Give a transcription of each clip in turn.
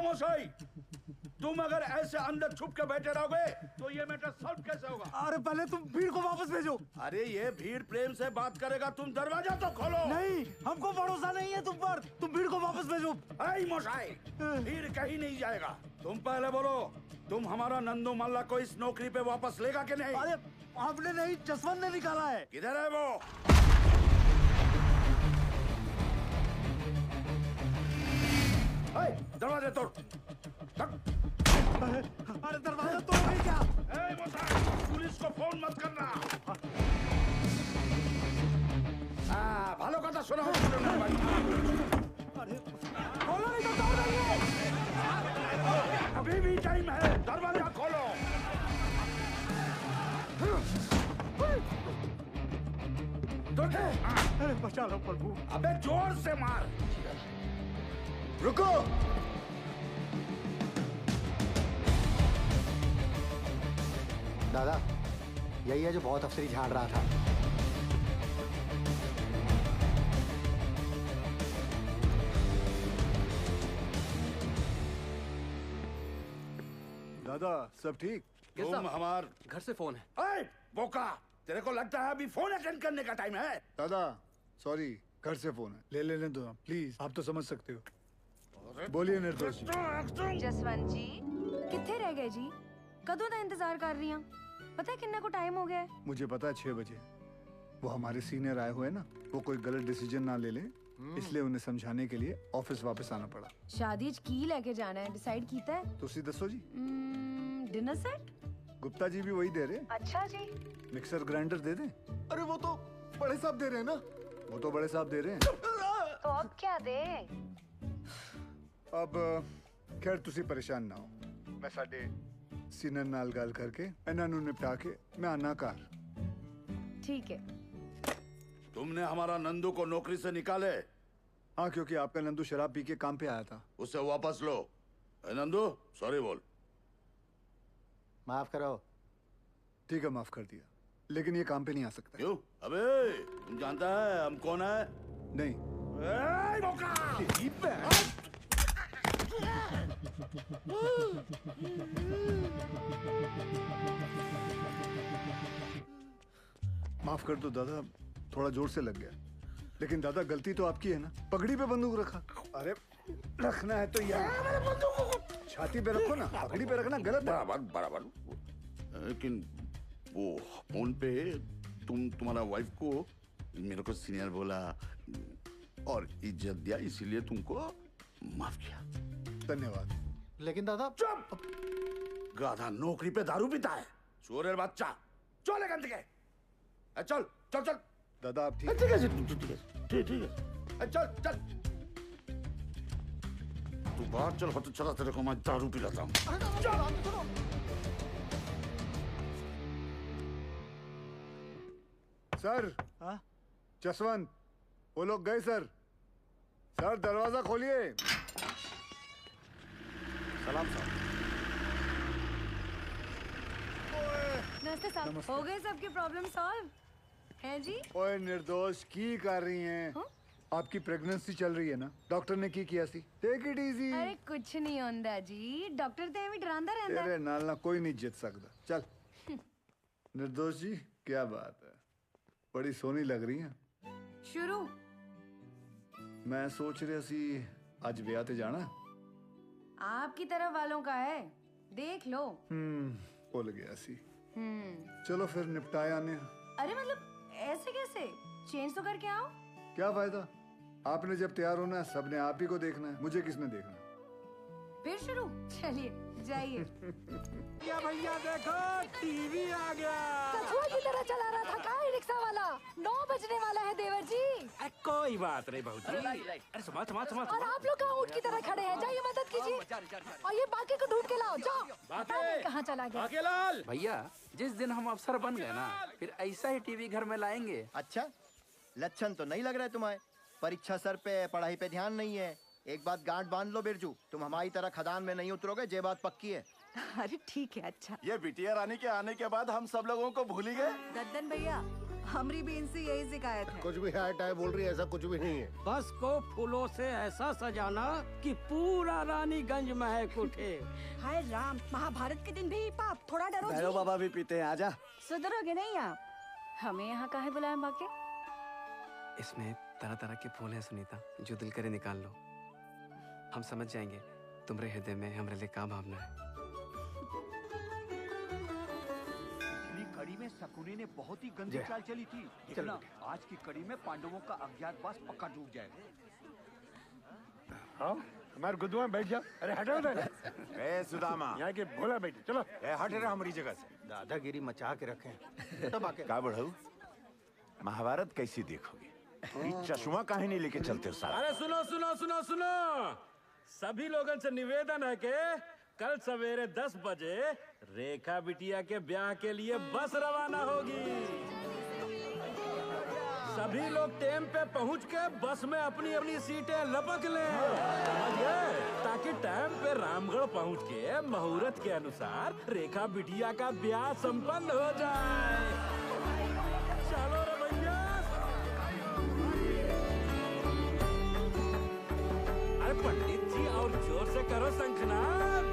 मोशाई, तुम अगर ऐसे अंदर छुप के बैठे रहोगे तो ये मैटर सॉल्व कैसे होगा? अरे पहले तुम भीड़ को वापस भेजो। अरे ये भीड़ प्रेम से बात करेगा, तुम दरवाजा तो खोलो। नहीं, हमको भरोसा नहीं है तुम पर। तुम भीड़ को वापस भेजो। ऐ मोशाई, भीड़ कहीं नहीं जाएगा। तुम पहले बोलो, तुम हमारा नंदू मल्ला को इस नौकरी पे वापस लेगा कि नहीं? अरे आपने नहीं, जसवंत ने निकाला है। किधर है वो? दरवाजे तोड़। अरे दरवाजा तोड़ नहीं क्या? पुलिस को फोन मत करना। भालो कथा सुना। अरे खोलो नहीं तो तोड़ देंगे। अभी भी टाइम है, दरवाजा खोलो। अरे बचा लो प्रभु। अबे जोर से मार। रुको। दादा, यही है जो बहुत अफसरी झाड़ रहा था। दादा सब ठीक? तुम हमार घर से फोन है। ऐ बोका, तेरे को लगता है अभी फोन अटेंड करने का टाइम है? दादा सॉरी, घर से फोन है, ले लेने दो प्लीज। आप तो समझ सकते हो। बोलिए निर्दोष जी। जसवंत जी किथे रह गए जी? कदों का इंतजार कर रही हूं। पता है किन्ने को टाइम हो गया है? मुझे पता है 6 बजे। वो हमारे सीनियर आए हुए ना, वो कोई गलत डिसीजन ना ले ले, इसलिए उन्हें समझाने के लिए ऑफिस वापस आना पड़ा। शादी की लेके जाना है, डिसाइड कीता है? तुसी दसो जी। Dinner set? गुप्ता जी भी वही दे रहे। अच्छा जी। मिक्सर ग्राइंडर दे दें? अरे वो तो बड़े साहब दे रहे हैं ना। वो तो बड़े साहब दे रहे हैं। तो अब क्या दे? अब खैर तुसी परेशान ना हो, मैं साडे सीनियर नाल गल करके इन्हां नूं निपटा के मैं आना घर। ठीक है। तुमने हमारा नंदू को नौकरी से निकाले? हाँ, क्योंकि आपका नंदू शराब पी के काम पे आया था। उसे वापस लो। नंदू सॉरी बोल। माफ करो। ठीक है, माफ कर दिया, लेकिन ये काम पे नहीं आ सकता। क्यों? अबे तुम जानता है हम कौन है? नहीं। माफ कर दो दादा, थोड़ा जोर से लग गया। लेकिन दादा गलती तो आपकी है ना, पगड़ी पे बंदूक रखा। अरे रखना है तो यार छाती पे रखो ना, पगड़ी पे रखना गलत है। बराबर बराबर। लेकिन वो फोन पे तुम्हारा वाइफ को मेरे को सीनियर बोला और इज्जत दिया, इसीलिए तुमको माफ किया। धन्यवाद। लेकिन दादा। चुप! गाधा नौकरी पे दारू पीता है, चोरेर बच्चा। चल गंद के। चल चल चल। दादा आप ठीक है? ठीक है ठीक है। चल चल तू बाहर चल, तो चला तेरे को मैं दारू पिलाता हूँ। सर। हाँ? जसवंत, वो लोग गए सर। सर दरवाजा खोलिए। सलाम साहब। नमस्ते साहब, हो गए सबकी प्रॉब्लम सॉल्व है जी? ओए निर्दोष की कर रही हैं? हाँ? आपकी प्रेगनेंसी चल रही है ना, डॉक्टर ने की किया सी। Take it easy. अरे कुछ नहीं होंदा जी, डॉक्टर ते भी डरांदा रहंदा। तेरे नाल ना कोई नहीं जीत सकता। चल। निर्दोष जी क्या बात है, बड़ी सोहनी लग रही हैं। शुरू। मैं सोच रहा सी आज ब्याह ते जाना। आपकी तरफ वालों का है, देख लो। भूल गया सी। चलो फिर निपटाया ने। अरे मतलब ऐसे कैसे? चेंज तो करके आओ। क्या फायदा, आपने जब तैयार होना है सबने आप ही को देखना है, मुझे किसने देखना? फिर शुरू। चलिए जाइए। या भैया देखो टीवी आ गया। कछुआ की तरह चला रहा था का रिक्शा वाला। 9 बजने वाला है देवर जी। कोई बात नहीं बहू जी। अरे समा समा समा। और आप लोग कहाँ ऊँट की तरह खड़े हैं? जाइए मदद कीजिए और ये बाकी को ढूंढ के लाओ। जाओ। कहाँ चला गया? बाकेलाल भैया, जिस दिन हम अफसर बन गए ना, फिर ऐसा ही टीवी घर में लाएंगे। अच्छा, लक्षण तो नहीं लग रहा है तुम्हारे। परीक्षा सर पे, पढ़ाई पे ध्यान नहीं है। एक बात गांठ बांध लो बिरजू, तुम हमारी तरह खदान में नहीं उतरोगे, ये बात पक्की है। अरे ठीक है। अच्छा ये बिटिया रानी के आने के बाद हम सब लोगों को भूल ही गए। दद्दन भैया, हमारी भी इनसे यही शिकायत है। कुछ भी हाय टाय बोल रही है, ऐसा कुछ भी नहीं है। बस को फूलों से ऐसा सजाना कि पूरा रानीगंज महक उठे। हाय राम, महाभारत के दिन भी पाप, थोड़ा डरो जी। भैरव बाबा भी पीते हैं, आजा। सुधरोगे नहीं आप? हमें यहाँ काहे बुलाया बाके? इसमें तरह तरह के फूल हैं सुनीता, जो दिल करे निकाल लो। हम समझ जाएंगे तुम्हारे हृदय में हमारे लिए क्या भावना है। कड़ी में शकुनी ने बहुत ही गंदी चाल चली थी। देखना, आज की कड़ी में पांडवों का अज्ञातवास पक्का डूब जाएगा। हाँ, हमारे गुद्दुआ बैठ जा। अरे हटो उधर। ए सुदामा, यहाँ के भोला बैठे, चलो। ए हट रहा हमारी जगह से। दादागिरी मचा के रखे। का बढ़ाऊ? महाभारत कैसी देखोगे? ये चश्मा काहे नहीं लेके चलते हो साला? अरे सुनो सुनो सुनो सुनो, सभी लोगों से निवेदन है कि कल सवेरे 10 बजे रेखा बिटिया के ब्याह के लिए बस रवाना होगी। सभी लोग टाइम पे पहुंच के बस में अपनी अपनी सीटें लपक लें, समझे? ताकि टाइम पे रामगढ़ पहुंच के मुहूर्त के अनुसार रेखा बिटिया का ब्याह संपन्न हो जाए। चलो रे भैया। अरे पंडित जी और जोर से करो शंखनाद।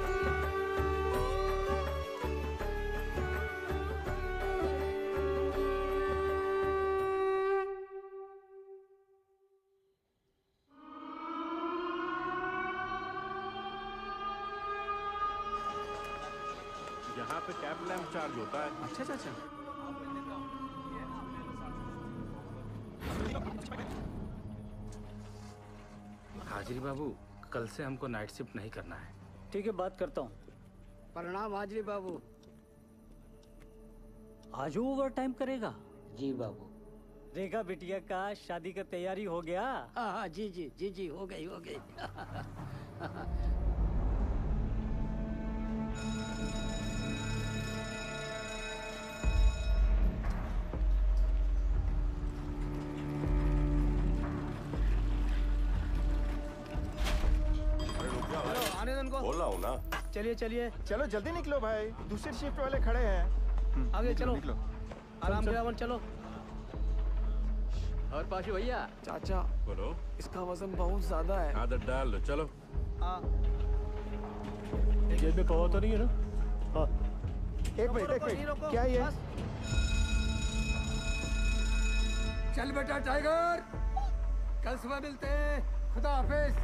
यहाँ पे कैब लैम्प चार्ज होता है। अच्छा अच्छा अच्छा। हाजिरी बाबू, कल से हमको नाइट शिफ्ट नहीं करना है। ठीक है, बात करता हूँ। प्रणाम हाजरी बाबू। आज ओवर टाइम करेगा? जी बाबू। रेखा बिटिया का शादी का तैयारी हो गया? हाँ जी जी जी जी, हो गई हो गई। बोला हूँ ना। चलिए चलिए, चलो जल्दी निकलो भाई, दूसरी शिफ्ट वाले खड़े हैं। आगे चलो, आराम से आराम चलो। और पाशु भैया, चाचा बोलो। इसका वजन बहुत ज्यादा है। आदत डाल लो, चलो। जेब में पवा तो नहीं है ना? हाँ। एक मिनट, क्या ये? चल बेटा टाइगर, कल सुबह मिलते हैं। खुदा हाफिज।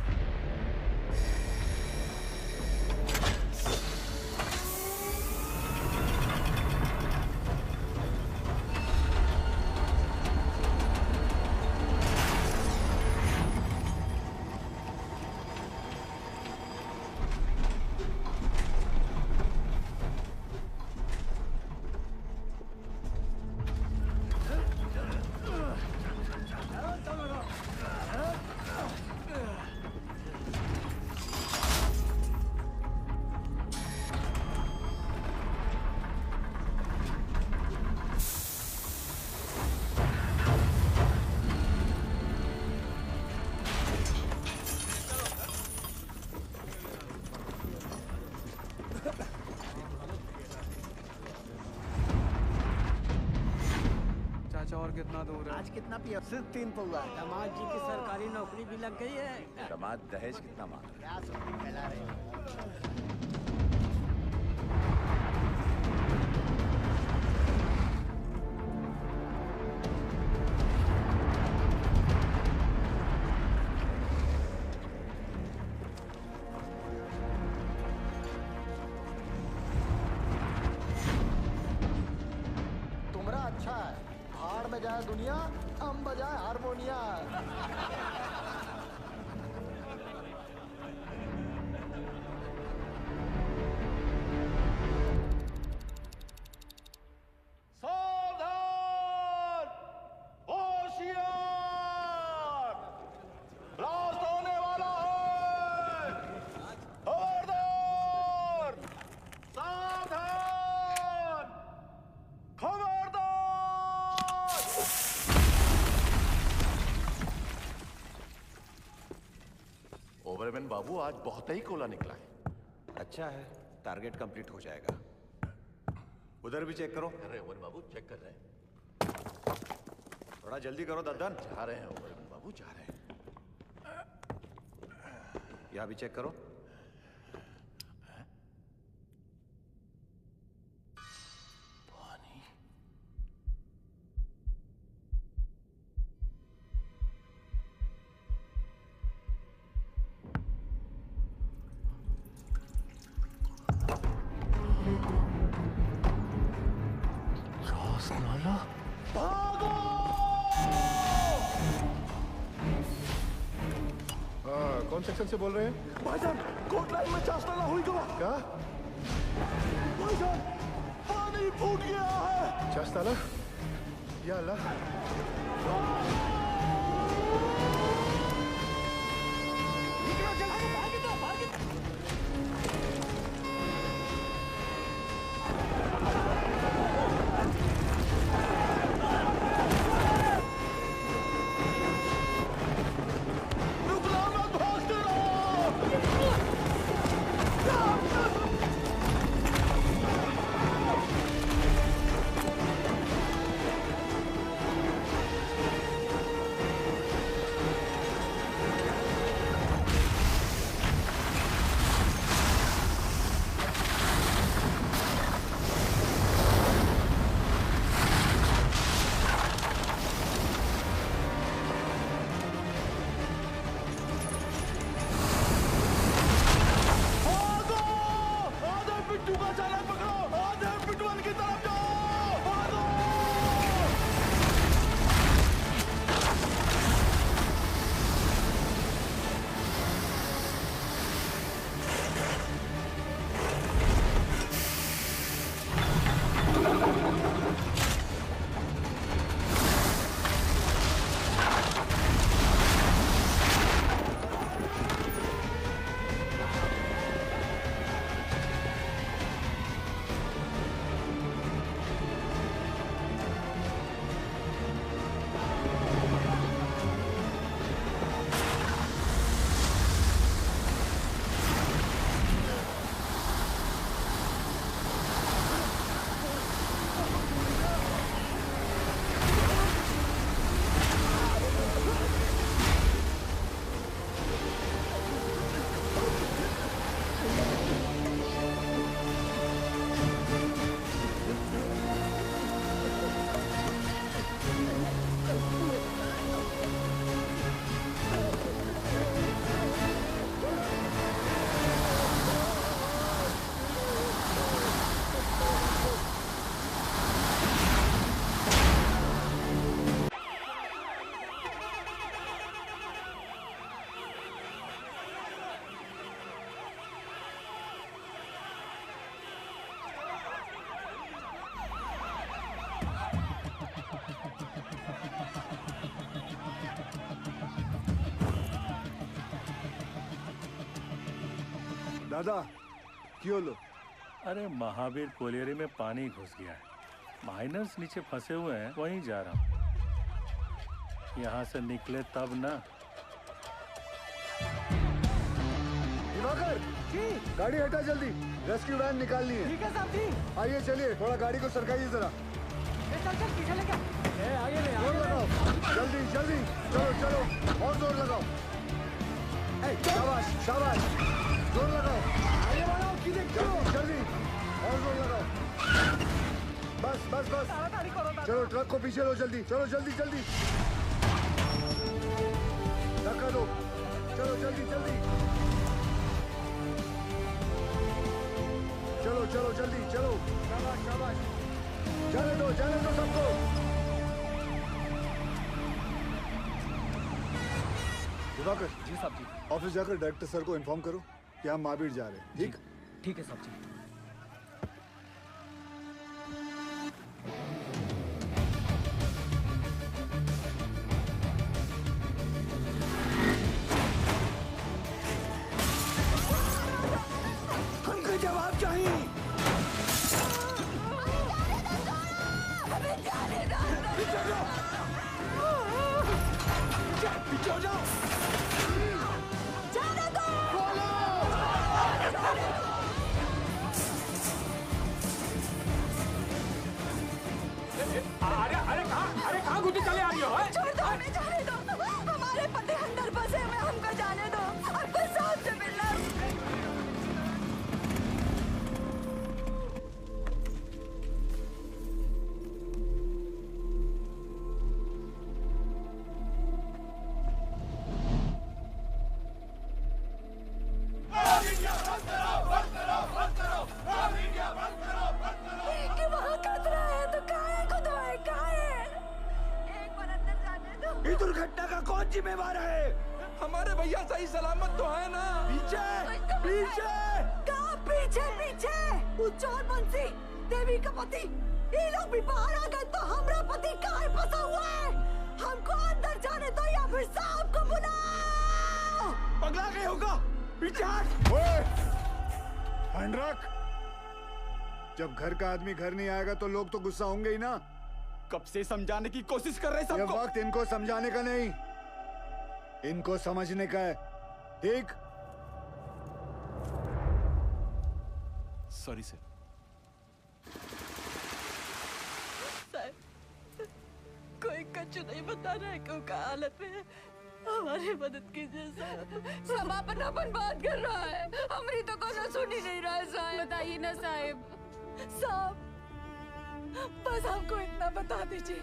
चाचा और कितना दूर है? आज कितना पिया? सिर्फ 3 पौवा। दामाद जी की सरकारी नौकरी भी लग गई है। दामाद दहेज कितना मांग? क्या सब फैला रहे हो? तुमरा अच्छा है, भाड़ में जाए दुनिया, हम बजाए हारमोनिया। सावधान! होशियार! ब्लास्ट होने वाला है! खबरदार! सावधान! खबरदार! ओवरमैन बाबू, आज बहुत ही कोला निकला है। अच्छा है, टारगेट कंप्लीट हो जाएगा। उधर भी चेक करो। अरे वन बाबू चेक कर रहे हैं। थोड़ा जल्दी करो दद्दन। जा रहे हैं ओबरमैन बाबू, जा रहे हैं। यहाँ भी चेक करो। कौन सेक्शन से बोल रहे हैं? भाईजान, कोट लाइन में चास्ताना हुई गवा। क्या? भाईजान, पानी फूट गया है। चास्ताना? या अल्लाह। दादा क्यों लो? अरे महावीर कोलियरी में पानी घुस गया है, माइनर्स नीचे फंसे हुए हैं, वहीं जा रहा हूँ। यहाँ से निकले तब ना। दिवाकर जी, गाड़ी हटा जल्दी, रेस्क्यू वैन निकालनी है। ठीक है साहब जी। आइए चलिए, थोड़ा गाड़ी को सरकाइए जरा। चल चल पीछे लेके आगे ले जोर लगाओ, जल्दी जल्दी, चलो चलो और जोर लगाओ। शाबाश शाबाश, जोर लगाओ, आगे बढ़ाओ, जल्दी जल्दी और जोर लगाओ। बस बस बस, चलो ट्रक को पीछे लो जल्दी, चलो जल्दी जल्दी, धक्का दो, चलो जल्दी जल्दी, चलो चलो जल्दी चलो, शाबाश शाबाश, जाने दो सबको। दिवाकर जी साहब जी। ऑफिस जाकर डायरेक्टर सर को इन्फॉर्म करो कि हम महावीर जा रहे हैं। ठीक ठीक है साहब जी। हमको जवाब चाहिए। पीछे हो जाओ। जाने दो। अरे कहाँ गुटी चले आ रही हो? जिम्मेवार है? हमारे भैया सही सलामत तो है ना? पीछे पीछे कहाँ पीछे पीछे? वो चोर बंसी देवी का पति ये लोग भी बाहर आ गए तो हमारा पति कहाँ फंसा हुआ है? हमको अंदर जाने दो या फिर साहब को बुलाओ। पगला गए होगा। पीछे हट। हैंड रख। जब घर का आदमी घर नहीं आएगा तो लोग तो गुस्सा होंगे ही ना। कब से समझाने की कोशिश कर रहे हैं ये सबको। वक्त इनको समझाने का नहीं, इनको समझने का है। ठीक? Sorry sir. कोई कच्चू नहीं बता रहा है क्यों का हालत में है। हमारी मदद कीजिए साहब। सब अपन बात कर रहा है, हमारी तो कोई सुन ही नहीं रहा है साहब। बताइए ना साहब। साहब बस हमको इतना बता दीजिए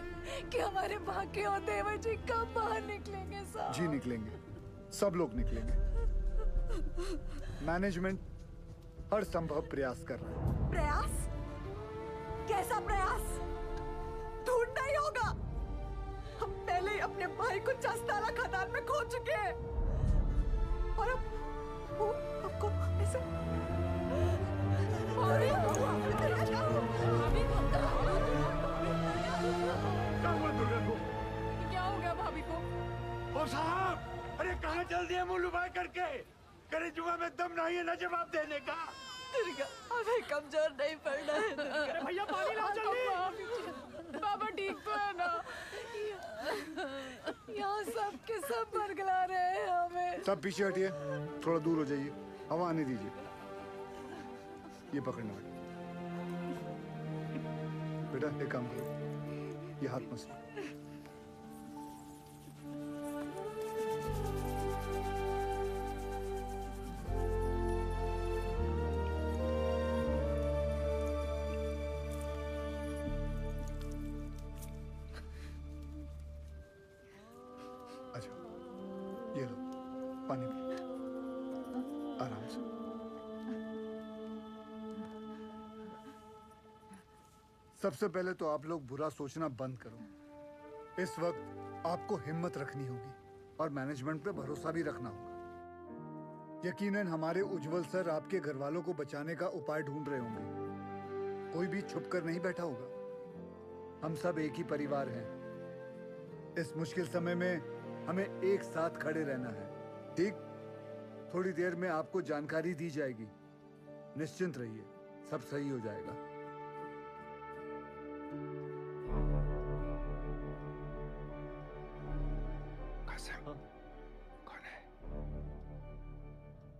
कि हमारे भाग्य और देवर जी कब बाहर निकलेंगे साहब। जी निकलेंगे, सब लोग निकलेंगे। मैनेजमेंट हर संभव प्रयास कर रहा है। प्रयास? कैसा प्रयास? ढूंढना ही होगा। हम पहले ही अपने भाई को चस्ताला खदान में खो चुके हैं और अब वो हमको ऐसे क्या हो गया भाभी को? ओ साहब, अरे कहाँ चल दिए मुंह लुभाए करके? करे जुआ में दम नहीं है ना जवाब देने का। दुर्गा हमें कमजोर नहीं पड़ना है दुर्गा। भैया पानी लाओ जल्दी। बाबा ठीक तो है ना? यहाँ सब के सब बरगला रहे हैं हमें। सब पीछे हटिए, थोड़ा दूर हो जाइए, हवा आने दीजिए। ये पकड़ना बेटा, एक काम करो, ये हाथ मसलो। अच्छा, ये लो पानी पी, आराम से। सबसे पहले तो आप लोग बुरा सोचना बंद करो। इस वक्त आपको हिम्मत रखनी होगी और मैनेजमेंट पे भरोसा भी रखना होगा। यकीनन हमारे उज्जवल सर आपके घर वालों को बचाने का उपाय ढूंढ रहे होंगे। कोई भी छुप कर नहीं बैठा होगा। हम सब एक ही परिवार हैं। इस मुश्किल समय में हमें एक साथ खड़े रहना है। ठीक? थोड़ी देर में आपको जानकारी दी जाएगी। निश्चिंत रहिए, सब सही हो जाएगा।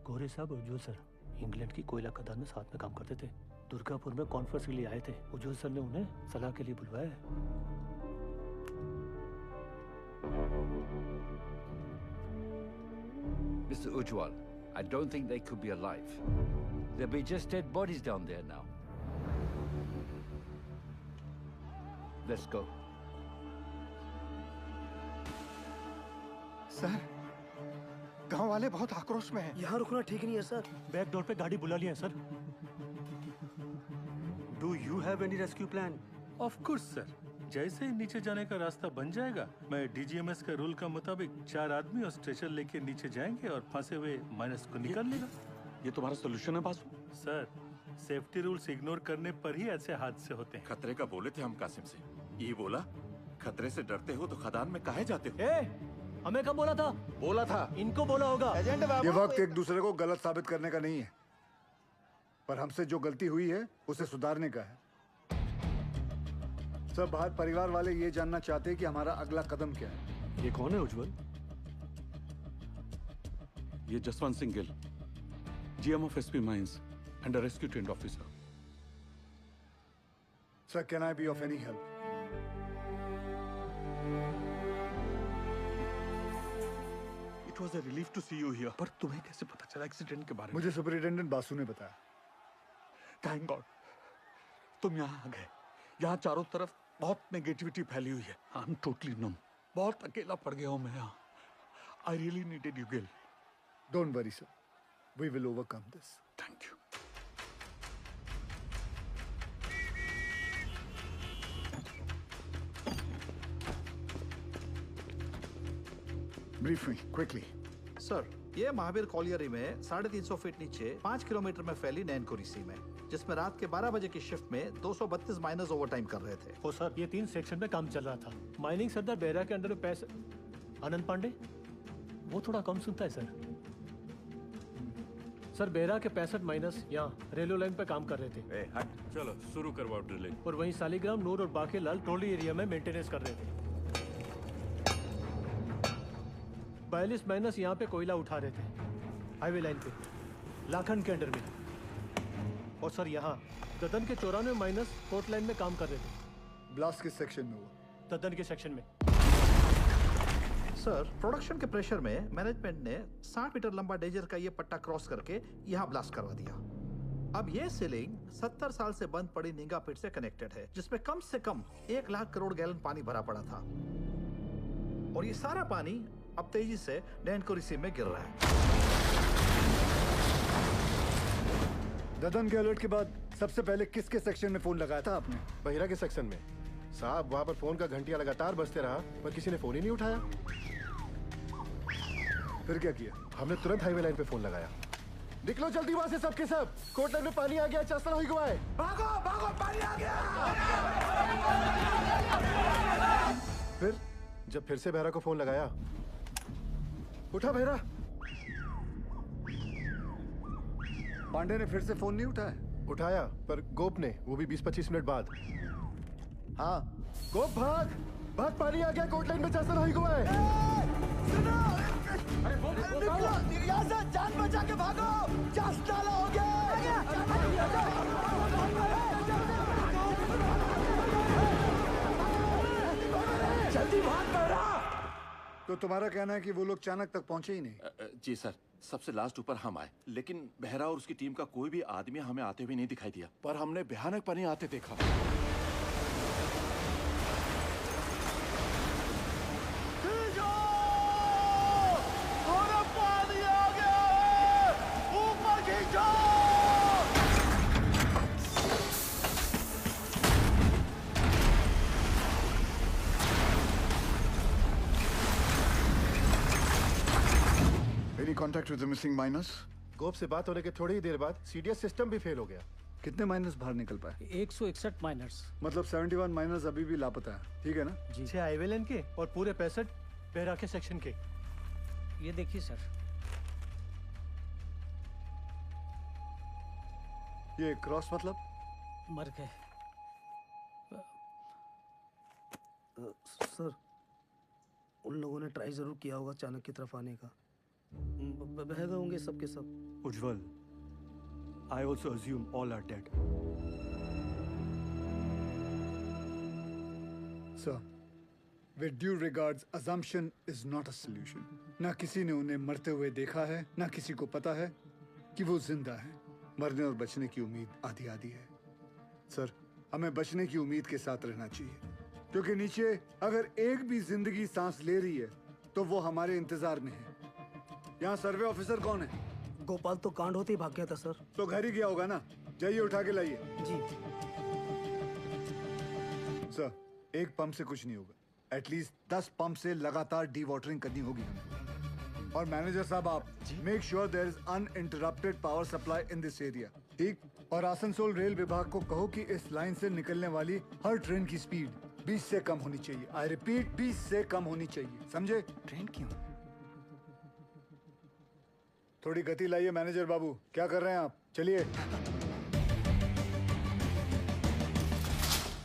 गोरे साहब उज्जवल सर इंग्लैंड की कोयला खदान में साथ में काम करते थे। दुर्गापुर में कॉन्फ्रेंस के लिए आए थे। उज्जवल सर ने उन्हें सलाह के लिए बुलवाया है। Mr. Ujwal, I don't think they could be alive. There'll be just dead bodies down there now. Let's go. Sir, गांव वाले बहुत आक्रोश में हैं। यहाँ रुकना ठीक नहीं है सर। बैक डोर पे गाड़ी बुला लिया है sir. Do you have any rescue plan? Of course sir, जैसे ही नीचे जाने का रास्ता बन जाएगा, मैं डीजीएमएस के रूल का मुताबिक 4 आदमी और स्ट्रेचर लेके नीचे जाएंगे और फंसे हुए माइनस को निकाल लेगा। ये तुम्हारा सोल्यूशन है Basu? Sir, safety rules ignore करने पर ही ऐसे हादसे होते हैं। खतरे का बोले थे हम कासिम से। ये बोला, खतरे से डरते हो तो खदान में काहे जाते हो? हमें कब बोला था? बोला था। इनको बोला होगा। ये वक्त एक दूसरे को गलत साबित करने का नहीं है, पर हमसे जो गलती हुई है उसे सुधारने का है। सब बाहर परिवार वाले ये जानना चाहते हैं कि हमारा अगला कदम क्या है। ये कौन है उज्जवल? ये Jaswant Singh Gill, GM of SP mines and rescue trained officer. Sir, can I be of any help? It was a relief to see you here. पर तुम्हें कैसे पता चला एक्सीडेंट के बारे में? मुझे सुपरिटेंडेंट बासु ने बताया। थैंक गॉड तुम यहाँ आ गए। यहाँ चारों तरफ बहुत नेगेटिविटी फैली हुई है। I am totally numb. बहुत अकेला पड़ गया हूँ मैं यहाँ। I really needed you Gill. Don't worry sir, we will overcome this. Thank you. Brief me quickly. Sir, ये महावीर कॉलियरी में 350 फीट नीचे 5 किलोमीटर में फैली नैनकुरी सी में, जिसमें रात के 12 बजे की शिफ्ट में 232 माइनर्स ओवरटाइम कर रहे थे। ओ सर, ये 3 सेक्शन में काम चल रहा था। माइनिंग सरदार बेहरा के अंडर में पैसे आनंद पांडे, वो थोड़ा कम सुनता है सर बेहरा के 65 माइनस यहाँ रेलवे लाइन पे काम कर रहे थे। चलो शुरू करवाओ ड्रिलिंग। और वहीं सालीग्राम, नूर और बाकी लाल ट्रोली एरिया में मेंटेनेंस कर रहे थे। 42 माइनस यहाँ पे कोयला उठा रहे थे हाईवे लाइन पे लाखन के अंडर में। और सर यहाँ ददन के 94 माइनस कोर्ट लाइन में काम कर रहे थे। ब्लास्ट किस सेक्शन में हुआ? ददन के सेक्शन में। सर, प्रोडक्शन के प्रेशर में मैनेजमेंट ने 60 मीटर लंबा डेजर का ये पट्टा क्रॉस करके यहाँ ब्लास्ट करवा दिया। अब ये सीलिंग 70 साल से बंद पड़ी निंगा पिट से कनेक्टेड है, जिसमें कम से कम 1 लाख करोड़ गैलन पानी भरा पड़ा था। और ये सारा पानी अब तेजी से नैनकुरी सी में गिर रहा है। ददन के अलर्ट के बाद सबसे पहले किसके सेक्शन में फोन लगाया था आपने? बहिरा के सेक्शन में साहब। वहाँ पर फोन का घंटिया लगातार बजते रहा पर किसी ने फोन ही नहीं उठाया। फिर क्या किया? हमने तुरंत हाईवे लाइन पे फोन लगाया। निकलो जल्दी वहाँ से सबके सब, कोर्ट लाइन में पानी आ गया, चस्ता हुई गुआए। भागो भागो, पानी आ गया। फिर जब फिर से बहरा को फोन लगाया, उठा बहरा। पांडे ने फिर से फोन नहीं उठाया? उठाया पर गोप ने, वो भी 20-25 मिनट बाद। हाँ गोप भाग भाग, पानी आ गया कोर्ट लाइन में, चस्ता हुई गुआए। यहाँ से जान बचा के भागो, चास्ताला हो गया। जल्दी भाग बहरा। तो तुम्हारा कहना है कि वो लोग चाणक तक पहुंचे ही नहीं? जी सर, सबसे लास्ट ऊपर हम आए, लेकिन बहरा और उसकी टीम का कोई भी आदमी हमें आते हुए नहीं दिखाई दिया, पर हमने भयानक पानी आते देखा। Any contact with the missing miners? गोप से बात होने के थोड़ी ही देर बाद सीडीएस सिस्टम भी फेल हो गया। कितने माइनर्स बाहर निकल पाए? 161 माइनर्स। मतलब 71 माइनर्स अभी भी लापता है, ठीक है ना? जी। 6 हाईवे लाइन के और पूरे 65 बेहरा के सेक्शन के। ये देखिए सर। ये क्रॉस मतलब? मर गए सर। उन लोगों ने ट्राई जरूर किया होगा चाणक की तरफ आने का। बह गए होंगे सबके सब। उज्जवल, I also assume all are dead. Sir, with due regards, assumption is not a solution. ना किसी ने उन्हें मरते हुए देखा है, ना किसी को पता है कि वो जिंदा है। मरने और बचने की उम्मीद आधी आधी है। सर, हमें बचने की उम्मीद के साथ रहना चाहिए, क्योंकि नीचे अगर एक भी जिंदगी सांस ले रही है तो वो हमारे इंतजार में है। यहाँ सर्वे ऑफिसर कौन है? गोपाल तो कांड होते ही भाग गया था सर। तो घर ही गया होगा ना? जाइए उठा के लाइए। जी सर, एक पंप से कुछ नहीं होगा। एटलीस्ट 10 पंप से लगातार डी वाटरिंग करनी होगी हमें। और मैनेजर साहब, आप make sure there is uninterrupted power supply in this area, ठीक? और आसनसोल रेल विभाग को कहो कि इस लाइन से निकलने वाली हर ट्रेन की स्पीड 20 से कम होनी चाहिए। आई रिपीट, 20 से कम होनी चाहिए, समझे? ट्रेन क्यों? थोड़ी गति लाइए मैनेजर बाबू। क्या कर रहे हैं आप? चलिए।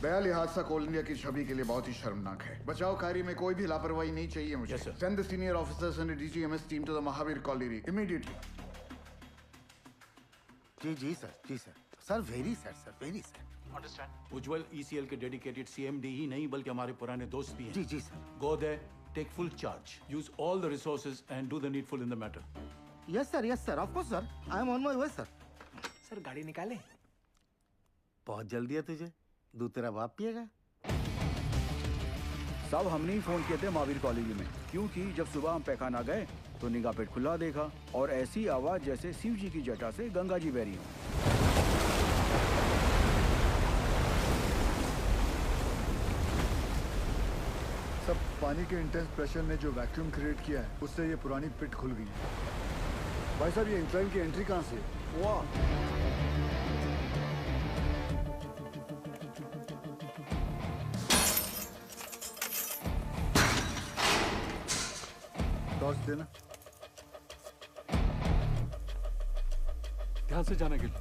बहरहाल हादसा कोल इंडिया की छवि के लिए बहुत ही शर्मनाक है। बचाव कार्य में कोई भी लापरवाही नहीं चाहिए मुझे। Send the senior officers and DGMS team to the Mahavir colony immediately. जी सर, जी sir. Sir very sir, very sir. Understand. Ujjwal ECL के डेडिकेटेड सीएमडी ही नहीं बल्कि हमारे पुराने दोस्त भी हैं। जी जी sir. Go there, take full charge, use all the resources and do the needful in the matter. Yes sir, of course sir. I am on my way sir. Sir गाड़ी निकाले। बहुत जल्दी है तुझे। दूध तेरा बाप पिएगा। साहब, हमने ही फोन किए थे महावीर कॉलेज में, क्योंकि जब सुबह हम पैखाना गए तो निगाह पेट खुला देखा और ऐसी आवाज जैसे शिव जी की जटा से गंगा जी बह रही हो। सब पानी के इंटेंस प्रेशर ने जो वैक्यूम क्रिएट किया है उससे ये पुरानी पिट खुल गई है। भाई साहब, ये इंक्लाइन की एंट्री कहाँ से है? वाह, टॉर्च देना। ध्यान से जाना गिल।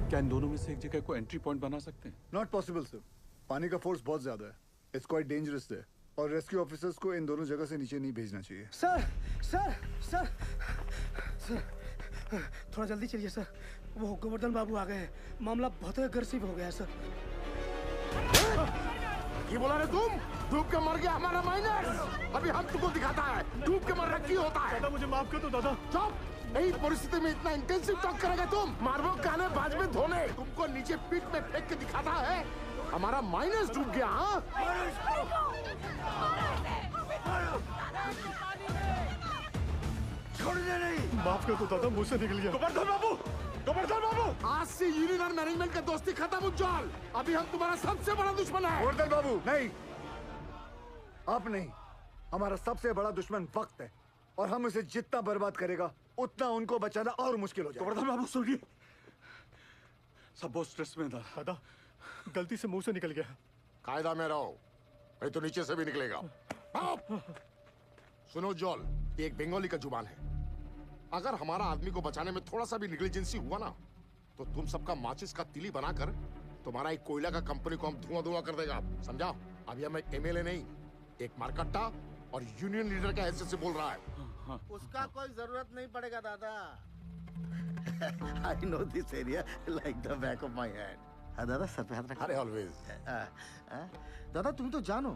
क्या इन दोनों में से एक जगह को एंट्री पॉइंट बना सकते हैं? नॉट पॉसिबल सर, पानी का फोर्स बहुत ज्यादा है। इट्स क्वाइट डेंजरस है और रेस्क्यू ऑफिसर्स को इन दोनों जगह से नीचे नहीं भेजना चाहिए। सर सर सर सर थोड़ा जल्दी चलिए सर, वो गोवर्धन बाबू आ गए हैं, मामला बहुत अग्रेसिव हो गया है सर। ये बोला रे तुम, डूब के मर गया हमारा माइनर। अभी हम तुमको दिखाता है डूब के मरना क्यों होता है। दादा मुझे माफ कर दो दादा। चुप, यही परिस्थिति में इतना इंटेंसिव टॉक करेगा तुम। मारबो काने बाज में धोने, तुमको नीचे पीठ में फेंक के दिखाता है हमारा माइनस डूब गया। हाँ छोड़ने नहीं। माफ कर दो दादा, मुझसे निकल गया। गोवर्धन बाबू, गोवर्धन बाबू, आज से यूनियन और मैनेजमेंट का दोस्ती खत्म उज्जवल। अभी हम तुम्हारा सबसे बड़ा दुश्मन है। गोवर्धन बाबू नहीं, आप नहीं, हमारा सबसे बड़ा दुश्मन वक्त है और हम उसे जितना बर्बाद करेगा उतना उनको बचाना और मुश्किल हो जाएगा। गोवर्धन बाबू सुनिए, सब बहुत स्ट्रेस में था। दादा गलती से मुंह से निकल गया। कायदा में रहो, नहीं तो नीचे से भी निकलेगा। सुनो जॉल, ये एक बंगाली का जुबान है। अगर हमारा आदमी को बचाने में थोड़ा सा भी निग्लिजेंसी हुआ ना तो तुम सबका माचिस का तिली बनाकर तुम्हारा एक कोयला का कंपनी को हम धुआं धुआं कर देगा, समझा। अभी हम एक एमएलए नहीं, एक मारकट्टा और यूनियन लीडर का हैसियत से बोल रहा है। उसका कोई जरूरत नहीं पड़ेगा दादा। I know this area like the back of my hand. हाँ दादा, सर पे हाथ रखो। अरे ऑलवेज। दादा तुम तो जानो,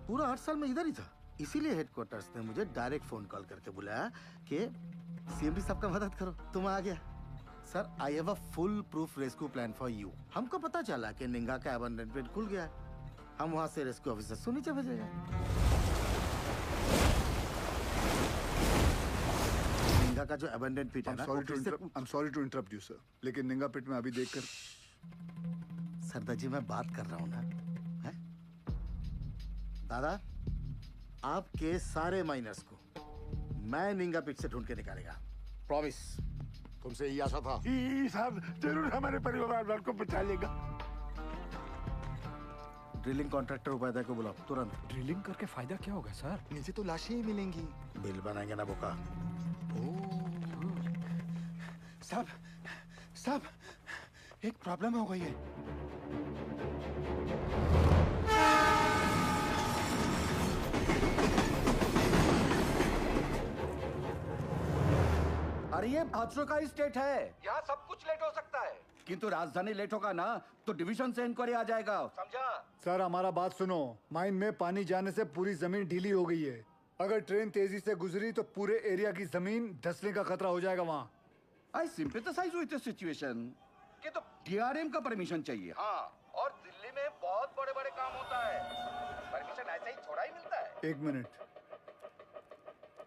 पूरा 8 साल में इधर ही था, इसीलिए हेडक्वार्टर्स ने मुझे डायरेक्ट फोन कॉल करके बुलाया कि सीएमडी साहब का मदद करो। तुम आ गया। Sir I have a full proof rescue plan for you. हमको पता चला कि निंगा का अबंडनमेंट खुल गया है, हम वहां से रेस्क्यू ऑफिसर को नीचे भेजेंगे। निंगा का जो अबंडन पिट है ना, I'm sorry to interrupt you sir, लेकिन निंगा पिट में अभी देखकर। सरदार जी मैं बात कर रहा हूँ ना, है? दादा आपके सारे माइनर्स को मैं निंगा पिट से ढूंढ के निकालेगा, प्रॉमिस। तुमसे यही आशा था। साहब जरूर हमारे परिवार वालों को बचा लेगा। ड्रिलिंग कॉन्ट्रैक्टर उपाध्याय को बुलाओ तुरंत। ड्रिलिंग करके फायदा क्या होगा सर? नीचे तो लाशें ही मिलेंगी। बिल बनाएंगे ना बोका। साहब साहब एक प्रॉब्लम हो गई है। अरे ये हादसों का स्टेट है, यहाँ सब कुछ लेट हो सकता है। किंतु राजधानी लेट होगा ना तो डिवीजन से इंक्वायरी आ जाएगा, समझा? सर हमारा बात सुनो, माइन में पानी जाने से पूरी जमीन ढीली हो गई है। अगर ट्रेन तेजी से गुजरी तो पूरे एरिया की जमीन धंसने का खतरा हो जाएगा वहाँ। आई सिंपैथाइज विद द सिचुएशन। कि तो डीआरएम का परमिशन चाहिए। हाँ, और दिल्ली में बहुत बड़े बड़े काम होता है, परमिशन ऐसे ही थोड़ा ही मिलता है। 1 मिनट।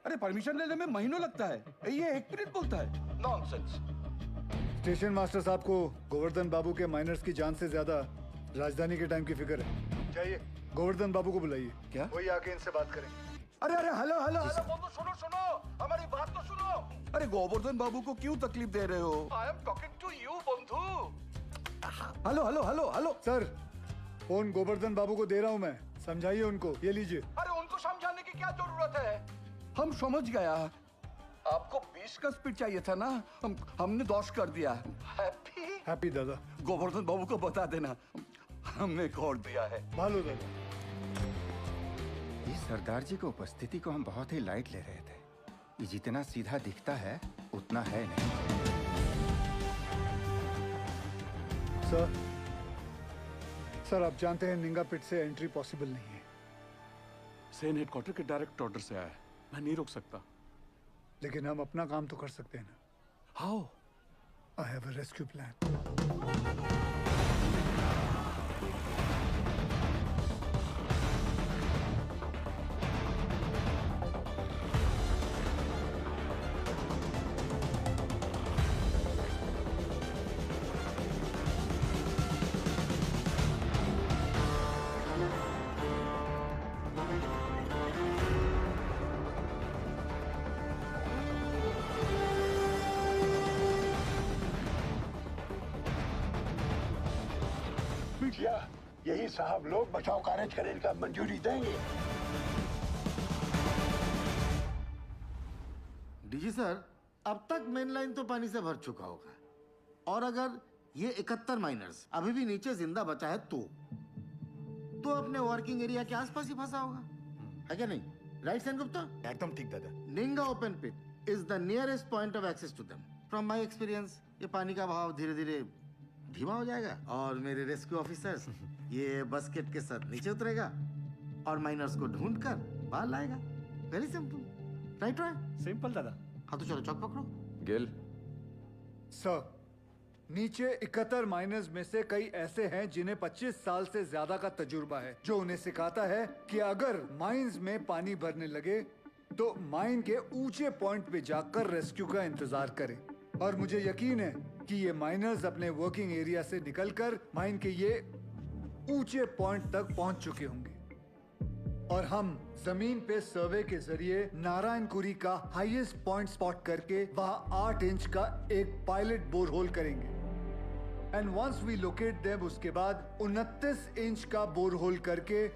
अरे परमिशन लेने में महीनों लगता है, ये 1 मिनट बोलता है। नॉनसेंस। स्टेशन मास्टर साहब को गोवर्धन बाबू के माइनर्स की जान से ज्यादा राजधानी के टाइम की फिक्र है। चाहिए गोवर्धन बाबू को बुलाइए। क्या? वही आके इनसे बात करें। अरे अरे हेलो हेलो हेलो, बंधु सुनो सुनो, हमारी बात तो सुनो। अरे गोवर्धन बाबू को क्यों तकलीफ दे रहे हो? I am talking to you बंधु। Hello hello hello hello. Sir phone Govardhan Babu को दे रहा हूँ मैं, समझाइए उनको। ये लीजिए। अरे उनको समझाने की क्या जरूरत है? हम समझ गया, आपको 20 का स्पीड चाहिए था ना, हमने 10 कर दिया। हैप्पी दादा। गोवर्धन बाबू को बता देना हमने खोल दिया है। भालो दादा। इस सरदार जी की उपस्थिति को हम बहुत ही लाइट ले रहे थे। ये जितना सीधा दिखता है उतना है नहीं। सर आप जानते हैं निंगा पिट से एंट्री पॉसिबल नहीं है। सेन हेडक्वार्टर के डायरेक्ट ऑर्डर से आया है, मैं नहीं रोक सकता। लेकिन हम अपना काम तो कर सकते हैं ना। How? I have a rescue plan. यही साहब लोग बचाव कार्य करने का मंजूरी देंगे। डीजी सर, अब तक मेन लाइन तो पानी से भर चुका होगा, और अगर ये 71 माइनर्स अभी भी नीचे जिंदा बचा है तो अपने वर्किंग एरिया के आसपास ही फंसा होगा, है क्या नहीं? राइट सेन गुप्ता? एकदम ठीक दादा। Ninga open pit is the nearest point of access to them. From my experience ये पानी का बहाव धीरे धीरे धीमा हो जाएगा और मेरे रेस्क्यू ऑफिसर्स ये बस्केट के साथ नीचे उतरेगा और माइनर्स को ढूंढ कर बाहर लाएगा। Very simple, right? सिंपल दादा। हाँ तो चलो चौक पकड़ो। गिल सर, नीचे 71 माइनर्स में से कई ऐसे हैं जिन्हें 25 साल से ज्यादा का तजुर्बा है, जो उन्हें सिखाता है कि अगर माइंस में पानी भरने लगे तो माइन के ऊंचे पॉइंट पे जाकर रेस्क्यू का इंतजार करें। और मुझे यकीन है कि ये माइनर्स अपने वर्किंग एरिया से निकलकर माइन के ये ऊंचे पॉइंट तक पहुंच चुके होंगे और हम जमीन पे सर्वे के जरिए नारायणपुरी का हाईएस्ट पॉइंट स्पॉट करके वहां 8 इंच का एक पायलट बोरहोल करेंगे। And once we locate them, उसके बाद 29 इंच का बोरहोल करके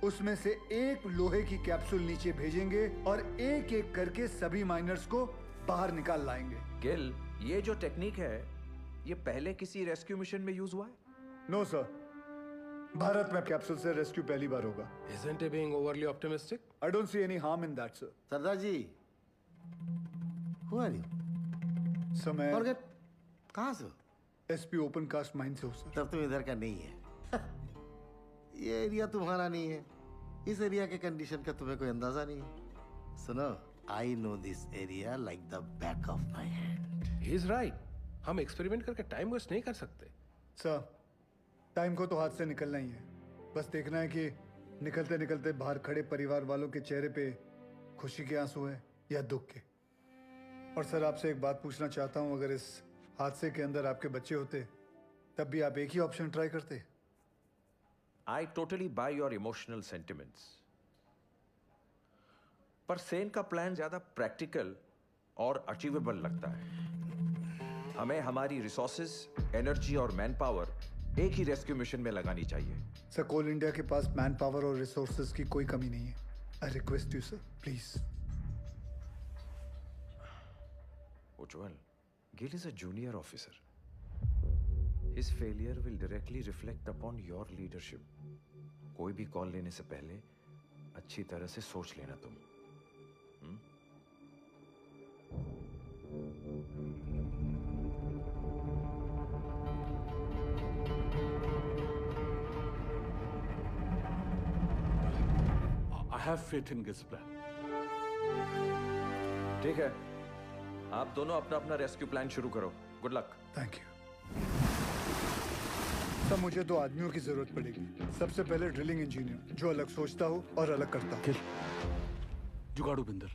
उसमें से एक लोहे की कैप्सूल नीचे भेजेंगे और एक एक करके सभी माइनर्स को बाहर निकाल लाएंगे। गिल, ये जो टेक्निक है ये पहले किसी रेस्क्यू मिशन में यूज हुआ है? नो सर, भारत में कैप्सूल से रेस्क्यू पहली बार होगा। Isn't he being overly optimistic? I don't see any harm in that, sir. Sardar ji, who are you? Sir मैं Forget, कहाँ से? एसपी ओपन कास्ट माइन से हूँ सर। तब तुम इधर का नहीं है। ये एरिया तुम्हारा नहीं है, इस एरिया के कंडीशन का तुम्हें कोई अंदाजा नहीं है। सुनो, I know this area like the back of my hand. He's right. हम एक्सपेरिमेंट करके टाइम वेस्ट नहीं कर सकते। सर, टाइम को तो हाथ से निकलना ही है, बस देखना है कि निकलते निकलते बाहर खड़े परिवार वालों के चेहरे पे खुशी के आंसू है या दुख के। और सर आपसे एक बात पूछना चाहता हूँ, अगर इस हादसे के अंदर आपके बच्चे होते तब भी आप एक ही ऑप्शन ट्राई करते? I totally buy your emotional sentiments. पर सेन का प्लान ज्यादा प्रैक्टिकल और अचीवेबल लगता है। हमें हमारी रिसोर्सेज, एनर्जी और मैन पावर एक ही रेस्क्यू मिशन में लगानी चाहिए। सर, कोल इंडिया के पास मैन पावर और रिसोर्सेज की कोई कमी नहीं है। I request you sir, please. Ujjwal, Gill is a junior officer. His failure will directly reflect upon your leadership. कोई भी कॉल लेने से पहले अच्छी तरह से सोच लेना तुम। I have faith in Gil's plan. ठीक है, आप दोनों अपना अपना रेस्क्यू प्लान शुरू करो। Good luck. Thank you. सब मुझे 2 आदमियों की जरूरत पड़ेगी। सबसे पहले ड्रिलिंग इंजीनियर, जो अलग सोचता हो और अलग करता हो। जुगाड़ू बिंदर।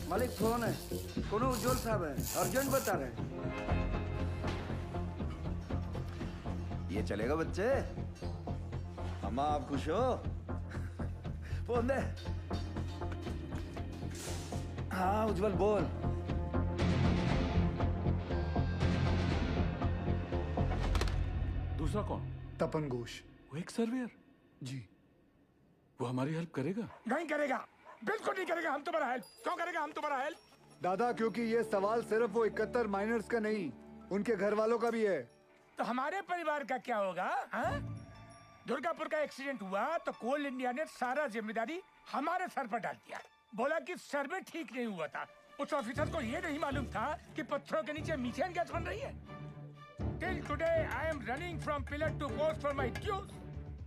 मालिक फोन है, कोनो उज्जवल साहब है, अर्जेंट बता रहे हैं। ये चलेगा बच्चे? अम्मा आप खुश हो? फोन दे। हाँ उज्जवल बोल। दूसरा कौन? तपन घोष। वो एक सर्वेयर? जी। वो हमारी हेल्प करेगा? नहीं करेगा, बिल्कुल नहीं करेगा। हम तुम्हारा हेल्प क्यों करेगा? हम तुम्हारा हेल्प दादा, क्योंकि ये सवाल सिर्फ वो 71 माइनर्स का नहीं, उनके घर वालों का भी है। तो हमारे परिवार का क्या होगा? हाँ? दुर्गापुर का एक्सीडेंट हुआ तो कोल इंडिया ने सारा जिम्मेदारी हमारे सर पर डाल दिया। बोला कि सर्वे ठीक नहीं हुआ था। उस ऑफिसर को ये नहीं मालूम था कि पत्थरों के नीचे मीथेन गैस बन रही है। Till today, I am running from pillar to post for my dues.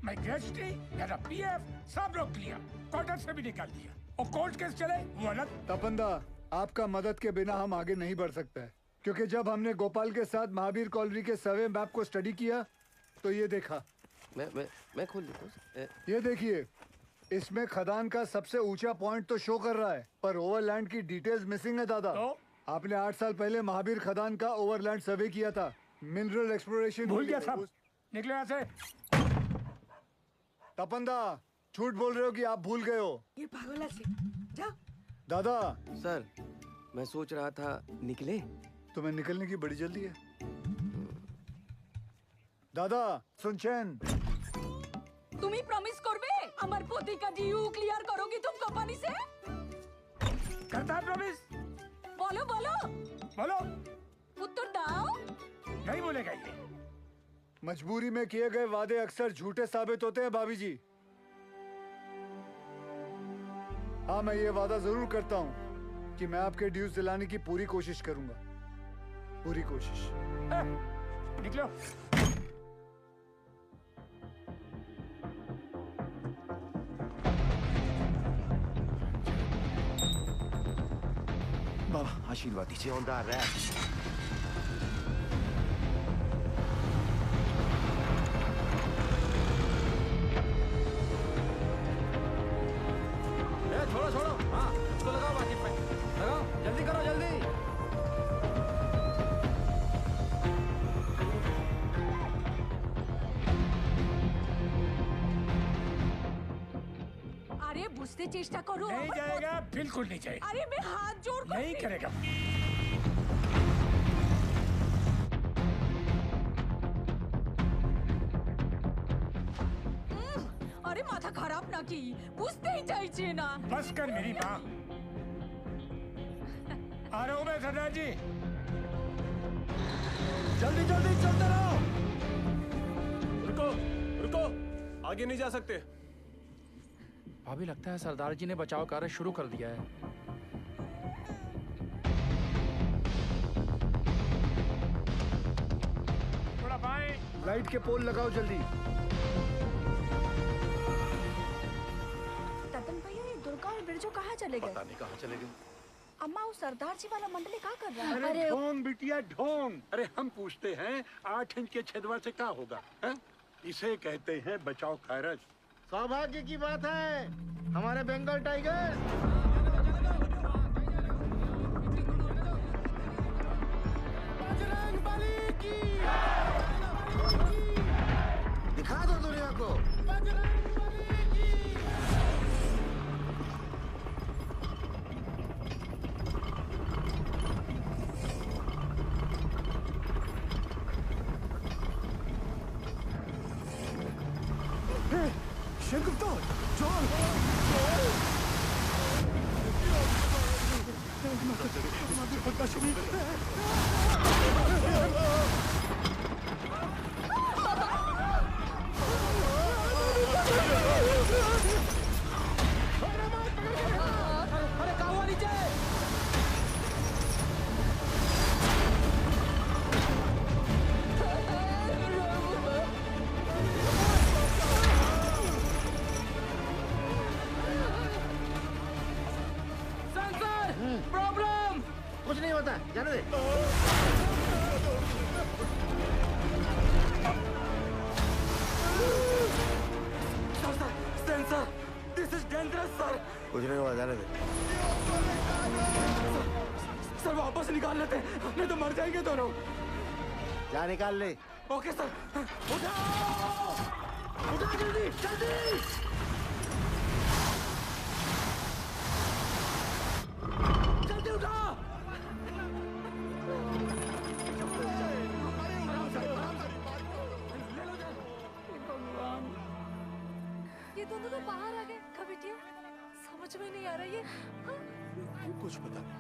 My gratuity, मेरा PF, सब रोक लिया, क्वार्टर से भी निकाल दिया। और कोर्ट केस चले, वो अलग। तपंदा, आपका मदद के बिना हम आगे नहीं बढ़ सकते हैं, क्योंकि जब हमने गोपाल के साथ महावीर कॉलोनी के सर्वे मैप को स्टडी किया, तो ये देखा। मैं खोल देता हूँ। ये देखिए, इसमें खदान का सबसे ऊंचा पॉइंट तो शो कर रहा है, पर ओवरलैंड की डिटेल्स मिसिंग है दादा। आपने 8 साल पहले महावीर खदान का ओवरलैंड सर्वे किया था। मिनरल एक्सप्लोरेशन भूल गया साहब। निकलो यहाँ से। तपंदा, झूठ बोल रहे हो कि आप भूल गए हो? ये पागल से जा। दादा सर, मैं सोच रहा था निकले। तुम्हें निकलने की बड़ी जल्दी है। दादा सुनचैन, তুমি প্রমিস করবে আমার পতিকা ডিউ ক্লিয়ার করোगी तुम कंपनी से? करता है प्रॉमिस। बोलो बोलो बोलो। उत्तर दाओ। नहीं बोलेगा ये। मजबूरी में किए गए वादे अक्सर झूठे साबित होते हैं भाभी जी। हाँ, मैं ये वादा जरूर करता हूँ कि मैं आपके ड्यूज दिलाने की पूरी कोशिश करूंगा। पूरी कोशिश। निकलो। बाबा आशीर्वाद दीजिए। On the rap. छोड़ो छोड़ो, हाँ इसको लगाओ, बाकी पे लगाओ, जल्दी करो जल्दी। अरे बुझते चेष्टा करो। नहीं जाएगा, बिल्कुल नहीं जाएगा। अरे मैं हाथ जोड़ कर नहीं करेगा। अरे माथा खराब ना की, बुझते ही चाहिए ना। बस कर मेरी माँ। आ रहा हूँ मैं सरदार जी। जल्दी जल्दी चलते रहो। रुको रुको, आगे नहीं जा सकते। भाभी, लगता है सरदार जी ने बचाव कार्य शुरू कर दिया है। थोड़ा बाएं। लाइट के पोल लगाओ जल्दी। तपन भैया, ये दुर्गा और बिरजू कहाँ चले गए? पता नहीं कहाँ चले गए। अम्मा, वो सरदार जी वाला मंडली क्या कर रहा है? अरे ढोंग बिटिया ढोंग। अरे हम पूछते हैं 8 इंच के छेदवा से क्या होगा है? इसे कहते हैं बचाव कार्य। सौभाग्य की बात है, हमारे बंगाल टाइगर दिखा दो दुनिया को। अरे कहाँ हुआ नीचे? प्रॉब्लम कुछ नहीं होता, जाने दे। Sen sir, this is dangerous sir. कुछ नहीं हुआ, जाने दे। सर वापस निकाल लेते हैं, नहीं तो मर जाएंगे दोनों। जा निकाल ले। Okay sir. उठाओ, उठाओ जल्दी जल्दी। जल्दी उठाओ। ये दोनों तो बाहर आ गए। कमिटियाँ समझ में नहीं आ रहा ये। कुछ पता नहीं।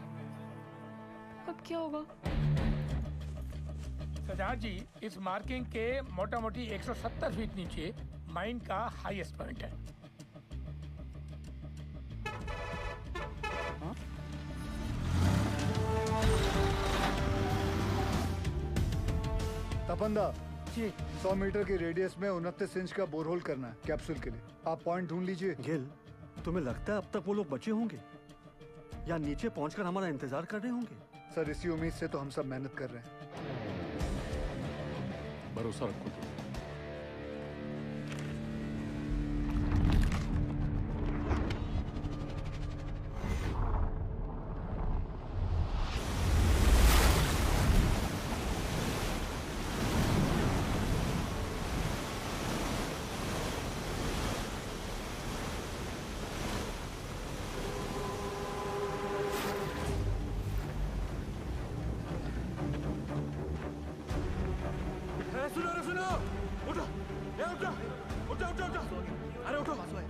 अब क्या होगा? सरदार जी, इस मार्किंग के मोटा मोटी 170 फीट नीचे माइन का हाईएस्ट पॉइंट है। तपंदा जी 100 मीटर की रेडियस में 29 इंच का बोरहोल करना है कैप्सूल के लिए। आप पॉइंट ढूंढ लीजिए। गिल, तुम्हें लगता है अब तक वो लोग बचे होंगे या नीचे पहुंचकर हमारा इंतजार कर रहे होंगे? सर इसी उम्मीद से तो हम सब मेहनत कर रहे हैं। भरोसा रखो।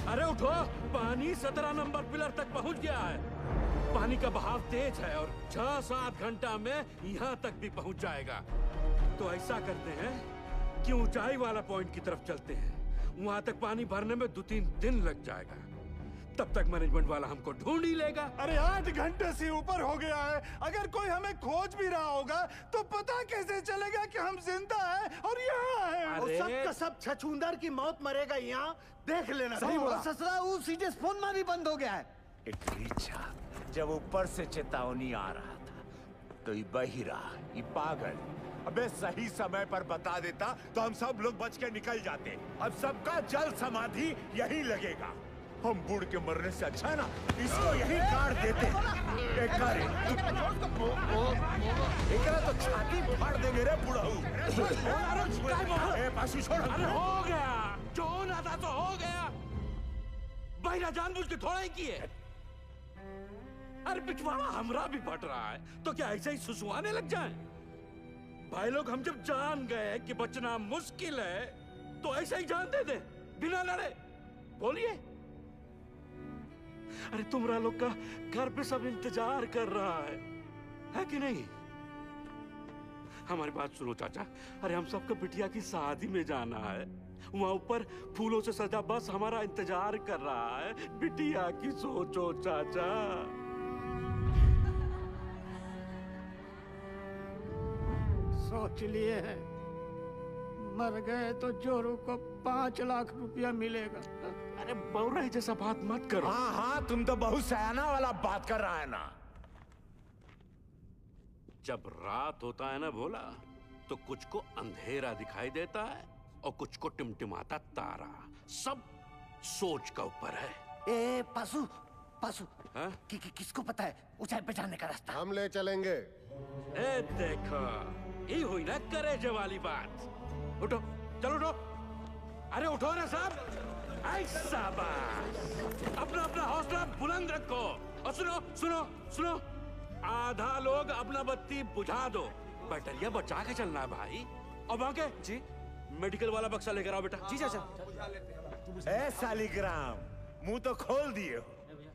अरे उठो, पानी 17 नंबर पिलर तक पहुंच गया है। पानी का बहाव तेज है और 6-7 घंटा में यहाँ तक भी पहुंच जाएगा। तो ऐसा करते हैं कि ऊंचाई वाला पॉइंट की तरफ चलते हैं। वहां तक पानी भरने में 2-3 दिन लग जाएगा। तब तक मैनेजमेंट वाला हमको ढूंढ ही लेगा। अरे 8 घंटे से ऊपर हो गया है। अगर कोई हमें खोज भी रहा होगा तो पता कैसे चलेगा कि हम जिंदा हैं और यहाँ हैं? और सब का सब छछूंदर की मौत मरेगा यहाँ, देख लेना। सही बोला। ससुरा वो सीधे फोन मारी बंद हो गया है। इट्रीचा जब ऊपर से चेतावनी आ रहा था तो ये बहिरा, ये पागल अबे सही समय पर बता देता तो हम सब लोग बच के निकल जाते। अब सबका जल समाधि यही लगेगा। हम बूढ़ के मरने से अच्छा है ना इसको यही काट देते। एकरा तो छाती फाड़ देंगे रे बुढ़ाऊ। पासू छोड़। अरे हो गया, जो होना था तो हो गया। बहिरा जानबूझ के थोड़ा ही किए। अरे पिछवाड़ा हमरा भी फट रहा है तो क्या ऐसे ही सुसुआने लग जाएं? भाई लोग हम जब जान गए कि बचना मुश्किल है तो ऐसे ही जान दे दे बिना लड़े। बोलिए। अरे तुमरा लोग का घर पे सब इंतजार कर रहा है कि नहीं? हमारी बात सुनो चाचा। अरे हम सबको बिटिया की शादी में जाना है। वहां ऊपर फूलों से सजा बस हमारा इंतजार कर रहा है। बिटिया की सोचो चाचा। सोच लिए हैं, मर गए तो जोरू को 5 लाख रुपया मिलेगा। अरे बौरा जैसा बात मत करो। हाँ हाँ तुम तो बहुत सयाना वाला बात कर रहा है ना। जब रात होता है ना भोला तो कुछ को अंधेरा दिखाई देता है और कुछ को टिमटिमाता तारा। सब सोच का ऊपर है। ए पासू पासू हाँ? किसको पता है ऊंचाई पे जाने का रास्ता? हम ले चलेंगे। ए देखो ये हुई ना करेजे वाली बात। उठो, चलो उठो। अरे उठो ना साहब। ऐसा बात। अपना अपना हौसला बुलंद रखो। और सुनो सुनो सुनो, आधा लोग अपना बत्ती बुझा दो। बैटरिया बचा के चलना है भाई। और बाके जी मेडिकल वाला बक्सा लेकर आओ बेटा। जी चाचा। ए सालीग्राम मुंह तो खोल दिए हो।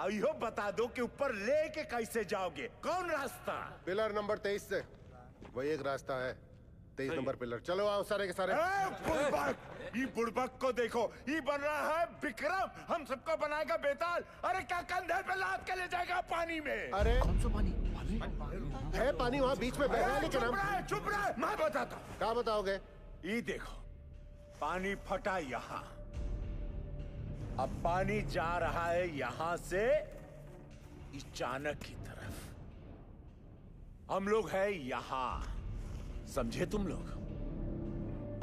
अब यो बता दो कि ऊपर लेके कैसे जाओगे? कौन रास्ता? पिलर नंबर 23 से वही एक रास्ता है। 23 नंबर पिलर। चलो आओ सारे के सारे। ये बुड़बक को देखो, ये बन रहा है विक्रम। हम सबको बनाएगा बेताल। अरे क्या कंधे पे लाद के ले जाएगा पानी में? अरे कौन सा पानी? है पानी वहाँ बीच में बह रहा है। लेकिन हम चुप रहे, मैं बताता हूँ। क्या बताओगे? ये देखो पानी फटा यहाँ। अब पानी जा रहा है यहाँ से इस चाणक की तरफ। हम लोग है यहाँ, समझे तुम लोग?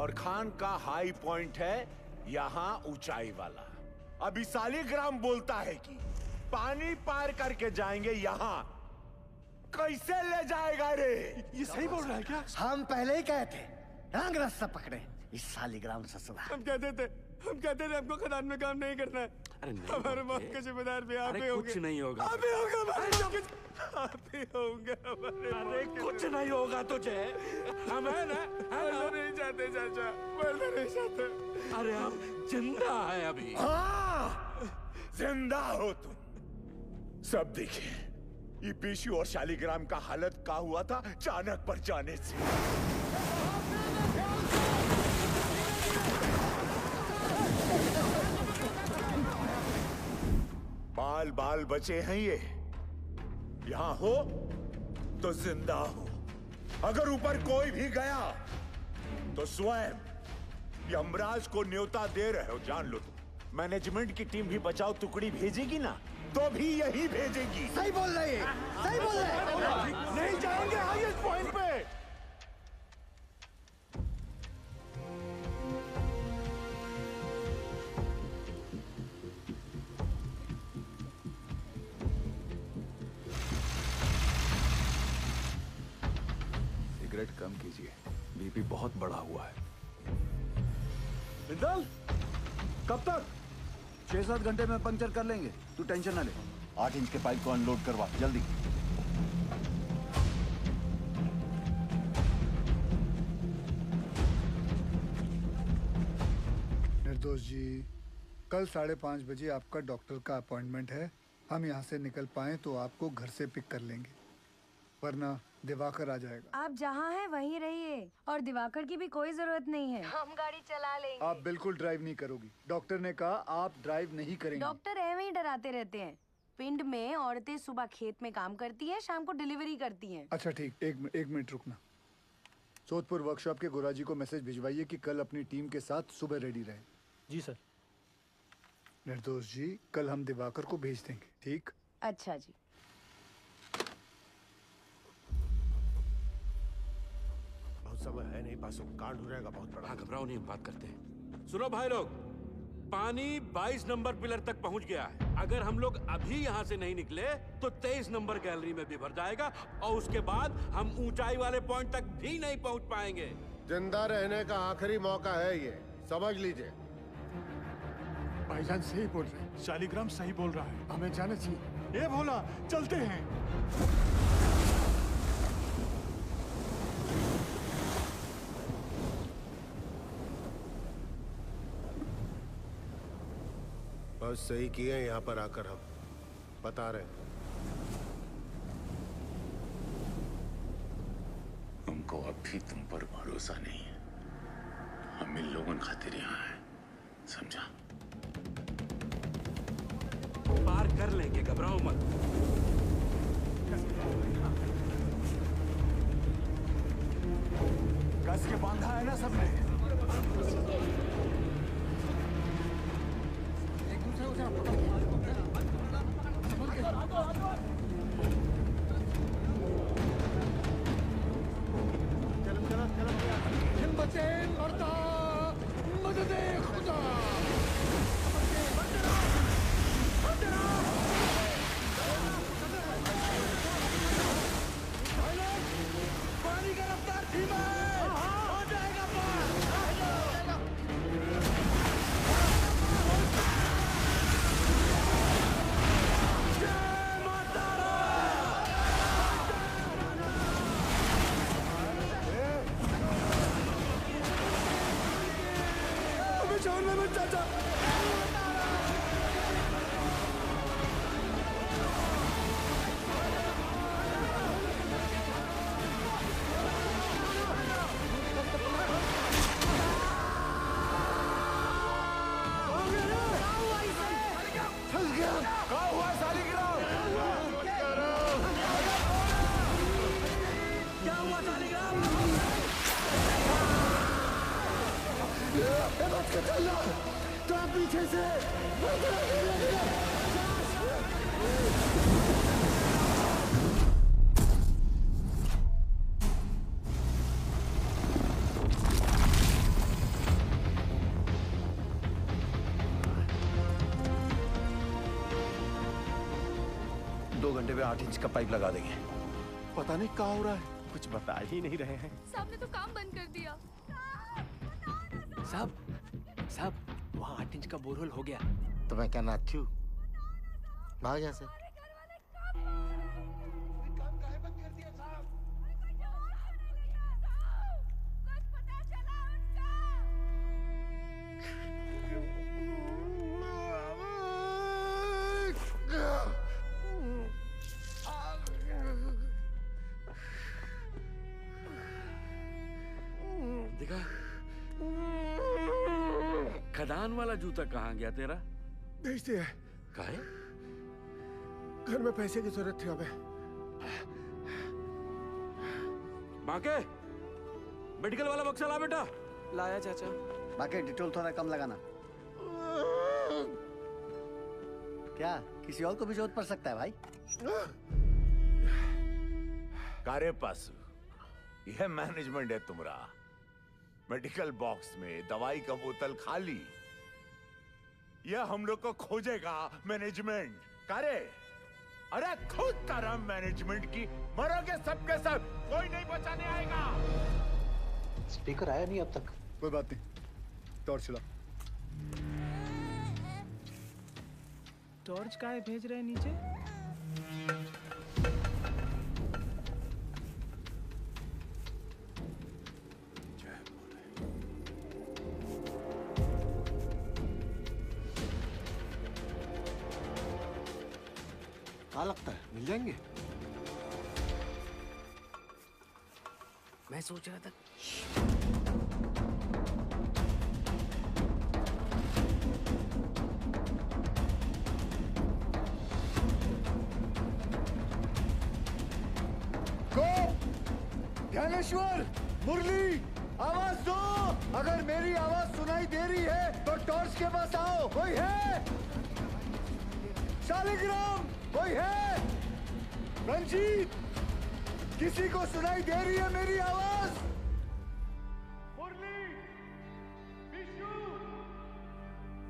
और खान का हाई पॉइंट है यहाँ ऊंचाई वाला। अभी सालीग्राम बोलता है कि पानी पार करके जाएंगे यहाँ। कैसे ले जाएगा रे? ये सही बोल रहा है क्या? हम पहले ही कहे थे रंग रास्ता पकड़े इस सालीग्राम ससुरा। हम कहते थे हमको खदान में काम नहीं करना है। अरे नहीं हमारे मौत के जिम्मेदार भी आप ही होंगे। कुछ नहीं होगा। आप ही होंगे आप ही होंगे हमारे। अरे कुछ नहीं होगा तुझे। हम है ना? मरना नहीं चाहते चाचा, मरना नहीं चाहते। अरे हम जिंदा है अभी। हाँ जिंदा हो तुम। सब देखिए ये पीशू और शालीग्राम का हालत क्या हुआ था चाणक पर जाने से। बाल बाल बचे हैं ये। यहां हो तो जिंदा हो। अगर ऊपर कोई भी गया तो स्वयं यमराज को न्योता दे रहे हो, जान लो तुम। मैनेजमेंट की टीम भी बचाओ टुकड़ी भेजेगी ना, तो भी यही भेजेगी। सही बोल रहे हैं, सही बोल रहे हैं। नहीं जाएंगे हाईएस्ट पॉइंट पे। सिगरेट कम कीजिए, बीपी बहुत बढ़ा हुआ है। बिंदल, कब तक? 6-7 घंटे में पंक्चर कर लेंगे, तू टेंशन ना ले। 8 इंच के पाइप को अनलोड करवा जल्दी। निर्दोष जी, कल 5:30 बजे आपका डॉक्टर का अपॉइंटमेंट है। हम यहाँ से निकल पाए तो आपको घर से पिक कर लेंगे, वरना दिवाकर आ जाएगा। आप जहाँ हैं वहीं रहिए और दिवाकर की भी कोई जरूरत नहीं है। हम गाड़ी चला लेंगे। आप बिल्कुल ड्राइव नहीं करोगी। डॉक्टर ने कहा आप ड्राइव नहीं करेंगे। डॉक्टर ऐਵੇਂ ही डराते रहते हैं। पिंड में औरतें सुबह खेत में काम करती हैं, शाम को डिलीवरी करती हैं। अच्छा ठीक, एक मिनट रुकना। सोदपुर वर्कशॉप के गोराजी को मैसेज भिजवाइए कि कल अपनी टीम के साथ सुबह रेडी रहे। जी सर। निर्दोष जी, कल हम दिवाकर को भेज देंगे, ठीक? अच्छा जी। बहुत समय है नहीं, पासों कांड हो जाएगा बहुत बड़ा। घबराओ नहीं, हम बात करते हैं। सुनो भाई लोग, पानी 22 नंबर पिलर तक पहुंच गया है। अगर हम लोग अभी यहाँ से नहीं निकले तो 23 नंबर गैलरी में भी भर जाएगा और उसके बाद हम ऊंचाई वाले पॉइंट तक भी नहीं पहुंच पाएंगे। जिंदा रहने का आखिरी मौका है ये, समझ लीजिए। भाईजान सही बोल रहे हैं, शालिग्राम सही बोल रहा है, हमें जाना चाहिए। ये भोला, चलते हैं। बस सही किए यहाँ पर आकर हम बता रहे हैं। हमको अब भी तुम पर भरोसा नहीं है। हम इन लोगों खातिर यहाँ हैं, समझा? पार कर लेंगे, घबराओ मत। कस के बांधा है ना सबने। हिम्मते मर्दा, मददे खुदा। पानी का रफ्तार धीमा है, हो जाएगा पार। चाचा, 2 घंटे में 8 इंच का पाइप लगा देंगे। पता नहीं क्या हो रहा है, कुछ बता ही नहीं रहे हैं। साहब ने तो काम बंद कर दिया। साहब वहाँ 8 इंच का बोरहोल हो गया। तो मैं क्या नाचू? भाग यहाँ से। देखा, खदान वाला जूता कहाँ गया तेरा? भेज दिया। काहे? घर में पैसे की जरूरत थी हमें। बाके, मेडिकल वाला बक्सा ला बेटा। लाया चाचा। बाकी डिटेल थोड़ा कम लगाना। क्या किसी और को भी जरूरत पड़ सकता है भाई? कारे पासु, यह मैनेजमेंट है तुम्हारा। मेडिकल बॉक्स में दवाई का बोतल खाली, यह हम लोग को खोजेगा मैनेजमेंट। कारे, अरे खुद तरह मैनेजमेंट की मरोगे सबके सब, कोई नहीं बचाने आएगा। स्पीकर आया नहीं अब तक। कोई बात नहीं, टॉर्च चला। टॉर्च काहे भेज रहे हैं नीचे? क्या लगता है मिल जाएंगे? मैं सोच रहा था ज्ञानेश्वर, मुरली, आवाज दो। अगर मेरी आवाज सुनाई दे रही है तो टॉर्च के पास आओ। कोई है? शालिग्राम, कोई है? रंजीत, किसी को सुनाई दे रही है मेरी आवाज? मुरली, विशु,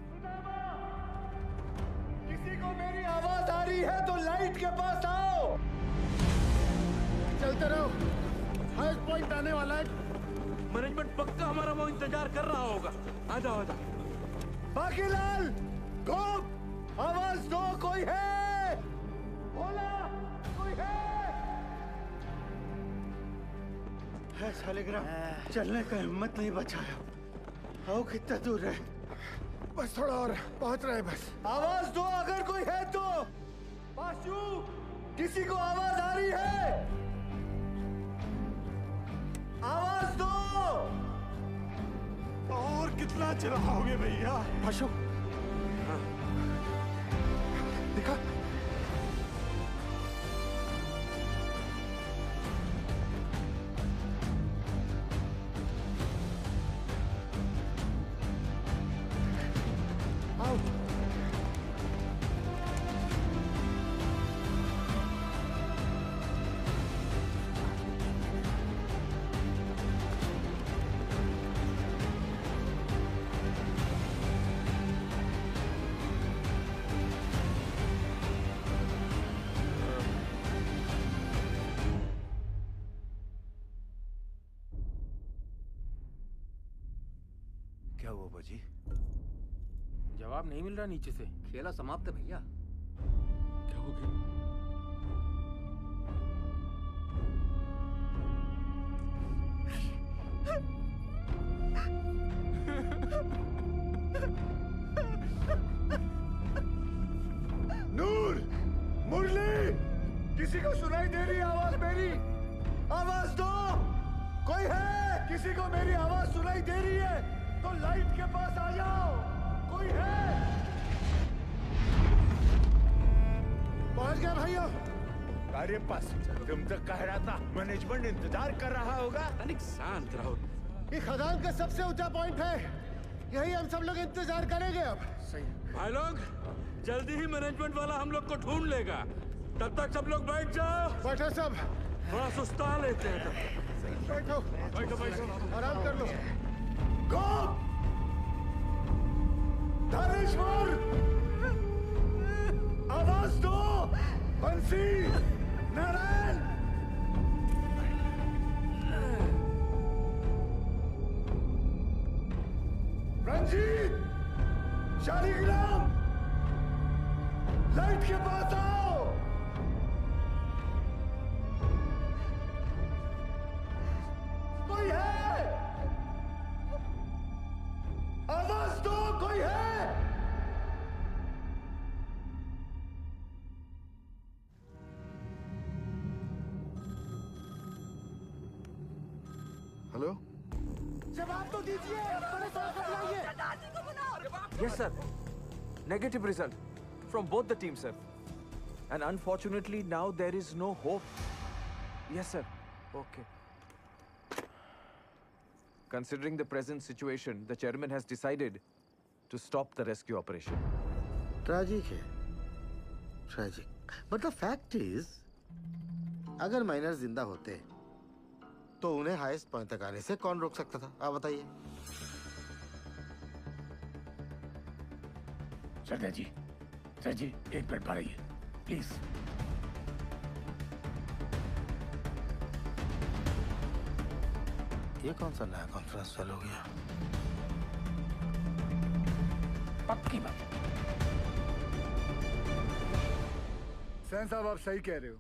सुदामा, किसी को मेरी आवाज आ रही है तो लाइट के पास आओ। चलते रहो, हाईएस्ट पॉइंट आने वाला है। मैनेजमेंट पक्का हमारा वो इंतजार कर रहा होगा। आ जाओ आ जाओ। बाकीलाल, गोप, आवाज दो। कोई है? बोला, कोई है शालिग्राम, चलने का हिम्मत नहीं बचाया। आओ कितना दूर है? बस थोड़ा और, पहुंच रहे बस। आवाज दो अगर कोई है तो। पाशु, किसी को आवाज आ रही है? आवाज दो। और कितना चिल्लाओगे भैया? पाशु, देखा? आओ। क्या हुआ बाजी? जवाब नहीं मिल रहा नीचे से। खेला समाप्त है भैया। क्या हो गया? नूर, मुरली, किसी को सुनाई दे रही है आवाज मेरी? आवाज दो। कोई है? किसी को मेरी आवाज सुनाई दे रही है तो लाइट के पास आ जाओ। कोई है? पहुंच गया भैया। अरे पास, तुम तो कह रहा था मैनेजमेंट इंतजार कर रहा होगा। तनिक शांत रहो। ये खदान का सबसे ऊंचा पॉइंट है, यही हम सब लोग इंतजार करेंगे अब। सही भाई लोग, जल्दी ही मैनेजमेंट वाला हम लोग को ढूंढ लेगा। तब तक सब लोग बैठ जाओ। बैठो सब। थोड़ा सुस्ता लेते हैं तब। बैठो बैठो बैठो, आराम कर लो। गोप, धनेश्वर, आवाज दो। बंसी, नारायण, रंजीत, शालिग्राम, लाइट के पास आओ। कोई है? आवाज दो। कोई है? हेलो, जवाब तो दीजिए। बड़े सर लाइए। Yes, sir. Negative result from both the teams, sir. And unfortunately, now there is no hope. Yes, sir. Okay. Considering the present situation, the chairman has decided to stop the rescue operation. Tragic है, tragic. But the fact is, अगर miner जिंदा होते तो उन्हें highest point तक आने से कौन रोक सकता था? आप बताइए। सर जी, एक मिनट पढ़ाइए, प्लीज। ये कौन सा नया कॉन्फ्रेंस चालू हो गया? पक्की बात। सैन साहब, आप सही कह रहे हो।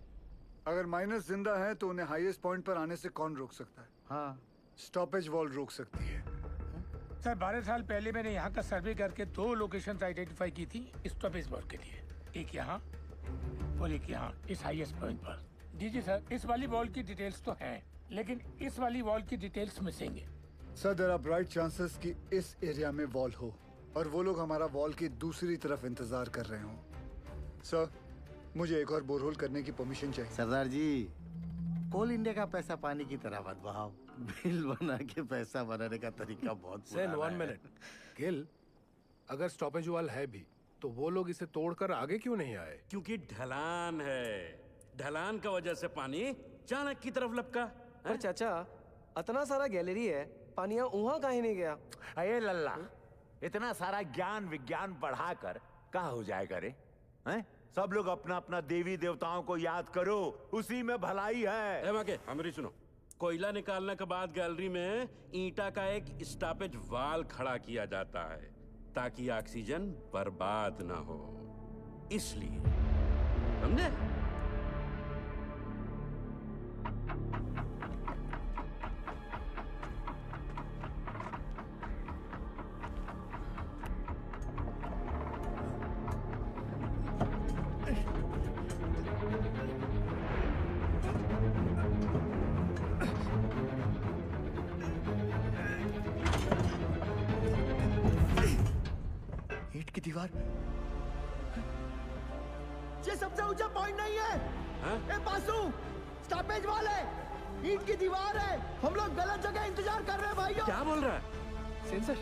अगर माइनस जिंदा है तो उन्हें हाईएस्ट पॉइंट पर आने से कौन रोक सकता है? हाँ, स्टॉपेज वॉल रोक सकती है। सर 12 साल पहले मैंने यहाँ का सर्वे करके 2 लोकेशंस आइडेंटिफाई की थी स्टॉपेज वॉल के लिए, एक यहाँ और एक यहाँ इस हाईएस्ट पॉइंट पर। जी सर, इस वाली वॉल की डिटेल्स तो हैं, लेकिन इस वाली वॉल की डिटेल्स मिसिंग है। Sir, there are bright chances कि इस एरिया में वॉल हो और वो लोग हमारा वॉल की दूसरी तरफ इंतजार कर रहे हो। सर, मुझे एक और बोरहोल करने की परमिशन चाहिए। सरदार जी, कोल इंडिया का पैसा पानी की तरह मत बहाओ। बिल बना के पैसा बनाने का तरीका बहुत सेन, 1 मिनट। गिल, अगर स्टॉपेज वॉल है भी तो वो लोग इसे तोड़कर आगे क्यों नहीं आए? क्योंकि ढलान है। ढलान का वजह से पानी चाणक की तरफ लपका। पर चाचा, इतना सारा गैलरी है, पानी वहाँ काहे नहीं गया? अये लल्ला, इतना सारा ज्ञान विज्ञान बढ़ाकर कहाँ हो जाएगा रे? हैं? सब लोग अपना अपना देवी देवताओं को याद करो, उसी में भलाई है। हमारी सुनो, कोयला निकालने के बाद गैलरी में ईंटा का एक स्टॉपेज वाल खड़ा किया जाता है ताकि ऑक्सीजन बर्बाद ना हो, इसलिए। समझे? की दीवार, ये सबसे ऊंचा पॉइंट नहीं है। ए बासु, स्टॉपेज वॉल है, ईंट की दीवार है। हम लोग गलत जगह इंतजार कर रहे हैं भाइयों। क्या बोल रहा है? सेंसर।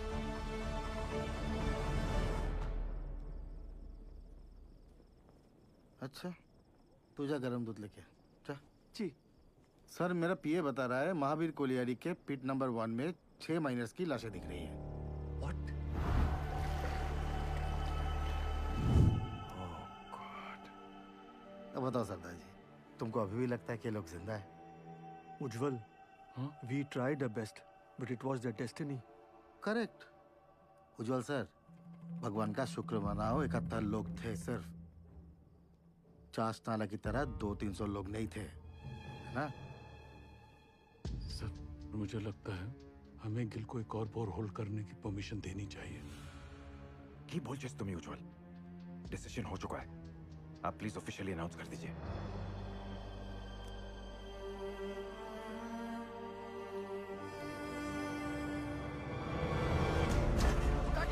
अच्छा, तू जा गरम दूध लेके जा। जी सर, मेरा पीए बता रहा है महावीर कोलियारी के पिट नंबर 1 में 6 माइनर्स की लाशें दिख रही हैं। अब बताओ सरदार जी, तुमको अभी भी लगता है कि ये लोग जिंदा है? Ujjwal, we tried our best but it was their destiny. Correct Ujjwal sir, भगवान का शुक्र मनाओ 71 लोग थे सिर्फ। चास नाला की तरह 200-300 लोग नहीं थे, है ना? सर, मुझे लगता है हमें गिल को एक और बोर होल्ड करने की परमिशन देनी चाहिए। की बोल जिस तुम्हें उज्जवल, डिसीजन हो चुका है, आप प्लीज ऑफिशियली अनाउंस कर दीजिए।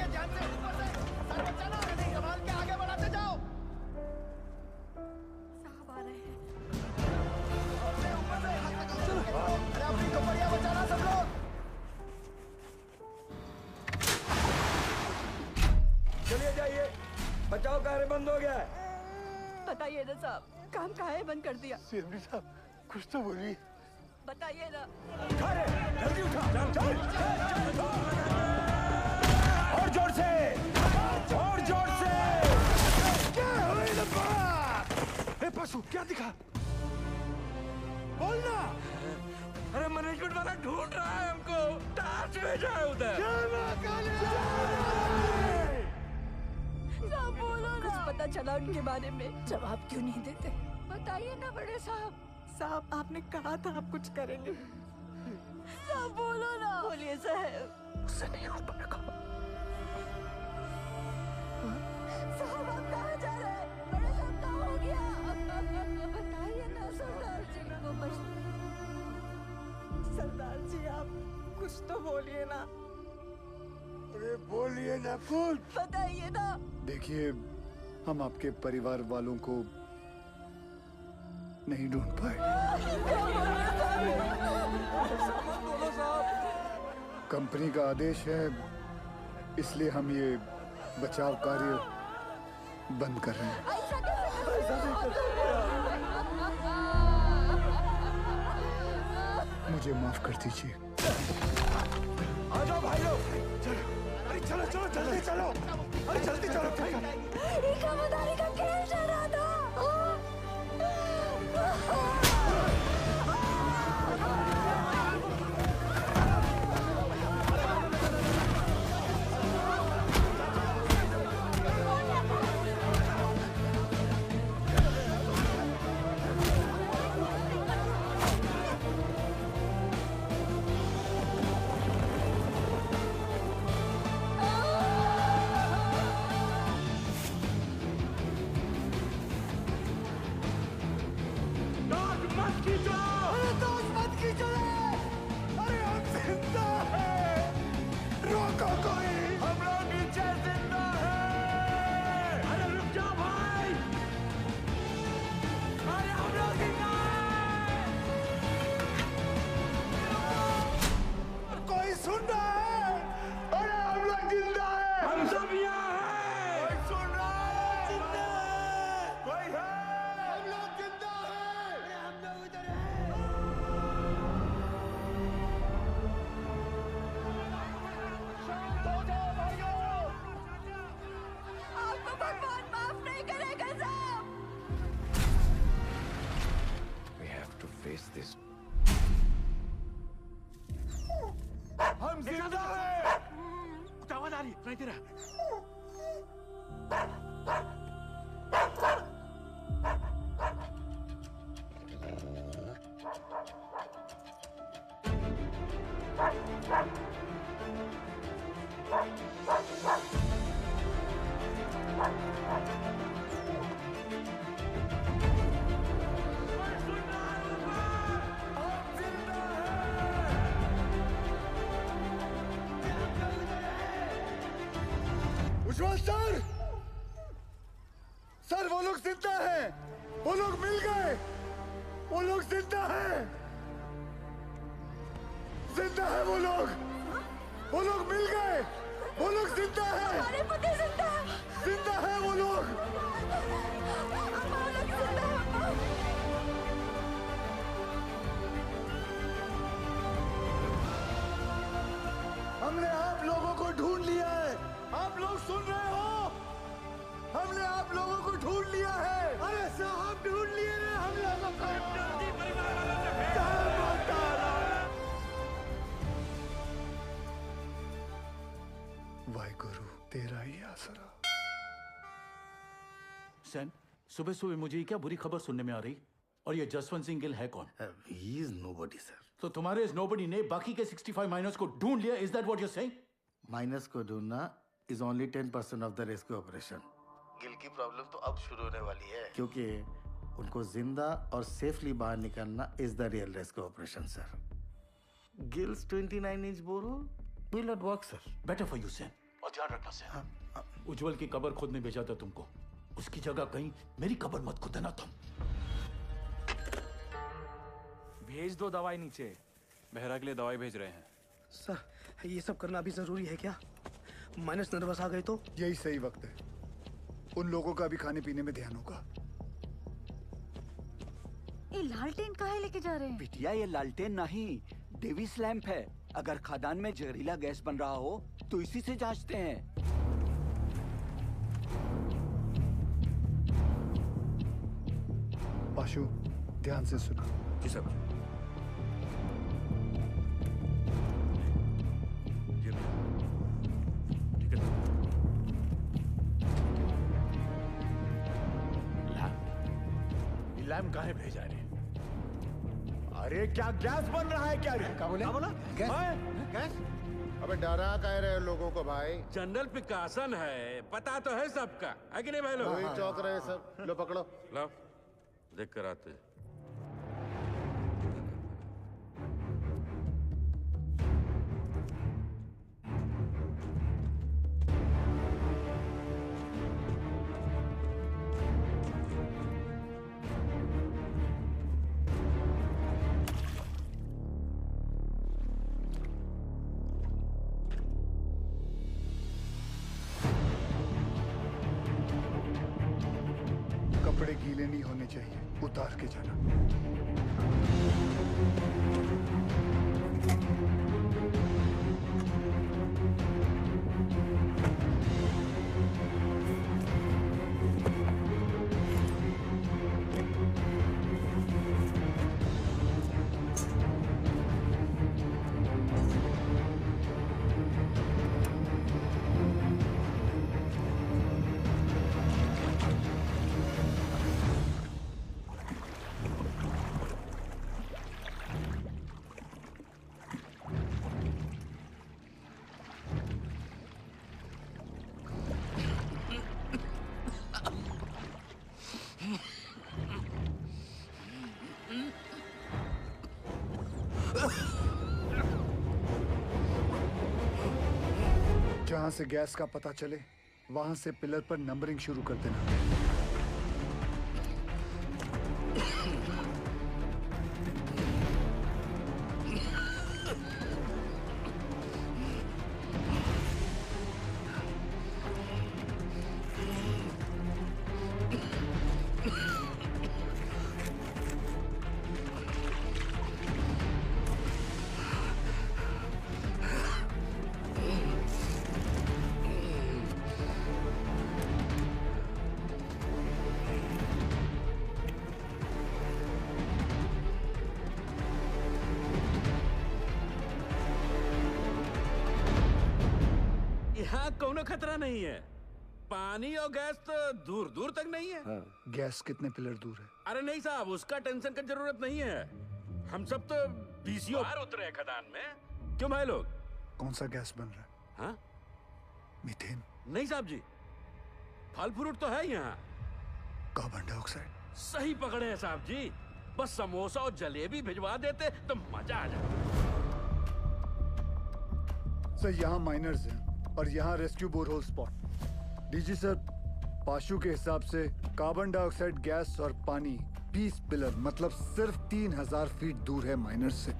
ध्यान से, ऊपर से, सर बचाना, संभाल के आगे बढ़ाते जाओ। साहब आ रहे हैं। ऊपर से, अरे अपनी कपड़ियां बचाना सब लोग। चलिए जाइए, बचाव कार्य बंद हो गया है। बताइए ना साहब, काम काहे बंद कर दिया? सीएमडी साहब, कुछ तो बोलिए। बताइए ना। जल्दी उठा, चल। और जोर से, और जोर से। क्या हुई लपा? ए पशु, क्या दिखा? बोलना। अरे मैनेजमेंट वाला ढूंढ रहा है हमको, टार्च भेजा है उधर। साहब बोलो ना। कुछ पता चला उनके बारे में? जवाब क्यों नहीं देते? बताइए ना बड़े साहब। साहब, आपने कहा था आप कुछ करेंगे। साहब बोलो ना। बोलिए साहब। उससे नहीं हो पाएगा। साहब, आप कहाँ जा रहे हैं? बड़े साहब, क्या हो गया? बताइए ना सरदार जी को। बस सरदार जी, आप कुछ तो बोलिए ना। अरे बोलिए ना कुछ। बताइए ना। देखिए, हम आपके परिवार वालों को नहीं ढूंढ पाए। कंपनी का आदेश है, इसलिए हम ये बचाव कार्य बंद कर रहे हैं। मुझे माफ कर दीजिए। आ जाओ भाई लोग, चलो, अरे चलो चलो जल्दी चलो, अरे जल्दी चलो। ये खबरदारी का खेल चल रहा था। हम जिंदा हैं। आवाज आ रही है, तेरा उज्जवल सर, सर वो लोग जिंदा हैं, वो लोग मिल गए, वो लोग जिंदा हैं, जिंदा है वो लोग मिल गए, वो लोग जिंदा हैं, हमारे पति जिंदा है, जिंदा है वो लोग। हमने आप लोगों को ढूंढ लिया है, आप लोग सुन रहे हो? हमने आप लोगों को ढूंढ लिया है। अरे साहब ढूंढ लिए रे हम लोगों को। वाहिगुरु तेरा ही आसरा। सैन, सुबह सुबह मुझे क्या बुरी खबर सुनने में आ रही? और ये जसवंत सिंह गिल है कौन? He is nobody, sir. तो तुम्हारे इस नोबडी ने बाकी के 65 माइनर्स को ढूंढ लिया? Is that what you're saying? Minus को ढूंढना is only 10% of the rescue operation. Gill की प्रॉब्लम तो अब शुरू होने वाली है, क्योंकि उनको जिंदा और सेफली बाहर निकालना is the real rescue operation, sir. Gil's 29-inch borehole will not work, sir. Better for you, Sen. और ध्यान रखना सैन। उज्जवल की कब्र खोदने भेजा था तुमको, उसकी जगह कहीं मेरी कब्र मत खोदना तुम। भेज दो दवाई नीचे। मेहरा के लिए दवाई भेज रहे हैं। सर, ये सब करना अभी जरूरी है क्या? माइनस नर्वस आ गए तो? यही सही वक्त है, उन लोगों का भी खाने पीने में ध्यान होगा। ये लालटेन काहे लेके जा रहे हैं? बिटिया ये लालटेन नहीं, डेविस लैंप है। अगर खदान में जहरीला गैस बन रहा हो तो इसी से जांचते हैं। पाशु, ध्यान से सुना। जी सर। लैम्प काहे भेजा रे? अरे क्या गैस बन रहा है क्या रे? क्या बोला? गैस? अबे डरा कह रहे लोगों को भाई। जनरल पिकासन है, पता तो है सबका, है कि नहीं भाई लोग? वही चौक रहे सब। लो पकड़ो। लो, देख कर आते। चाहिए, उतार के जाना। जहां से गैस का पता चले वहां से पिलर पर नंबरिंग शुरू कर देना। यहाँ कोनो खतरा नहीं है। पानी और गैस तो दूर दूर तक नहीं है। गैस कितने पिलर दूर है? अरे नहीं साहब, उसका टेंशन की जरूरत नहीं है। हम सब तो बीसीओ बाहर उतरे हैं खदान में। क्यों भाई लोग? कौन सा गैस बन रहा है? हाँ? मीथेन? नहीं साहब जी, फल फ्रूट तो है यहाँ। Carbon dioxide? सही पकड़े हैं साहब जी। बस समोसा और जलेबी भिजवा देते तो मजा आ जाता। सर यहाँ माइनर्स हैं और यहाँ rescue borehole spot. DG sir, पाशु के हिसाब से कार्बन डाइऑक्साइड गैस और पानी 20 पिलर मतलब सिर्फ 3000 फीट दूर है माइनर्स से।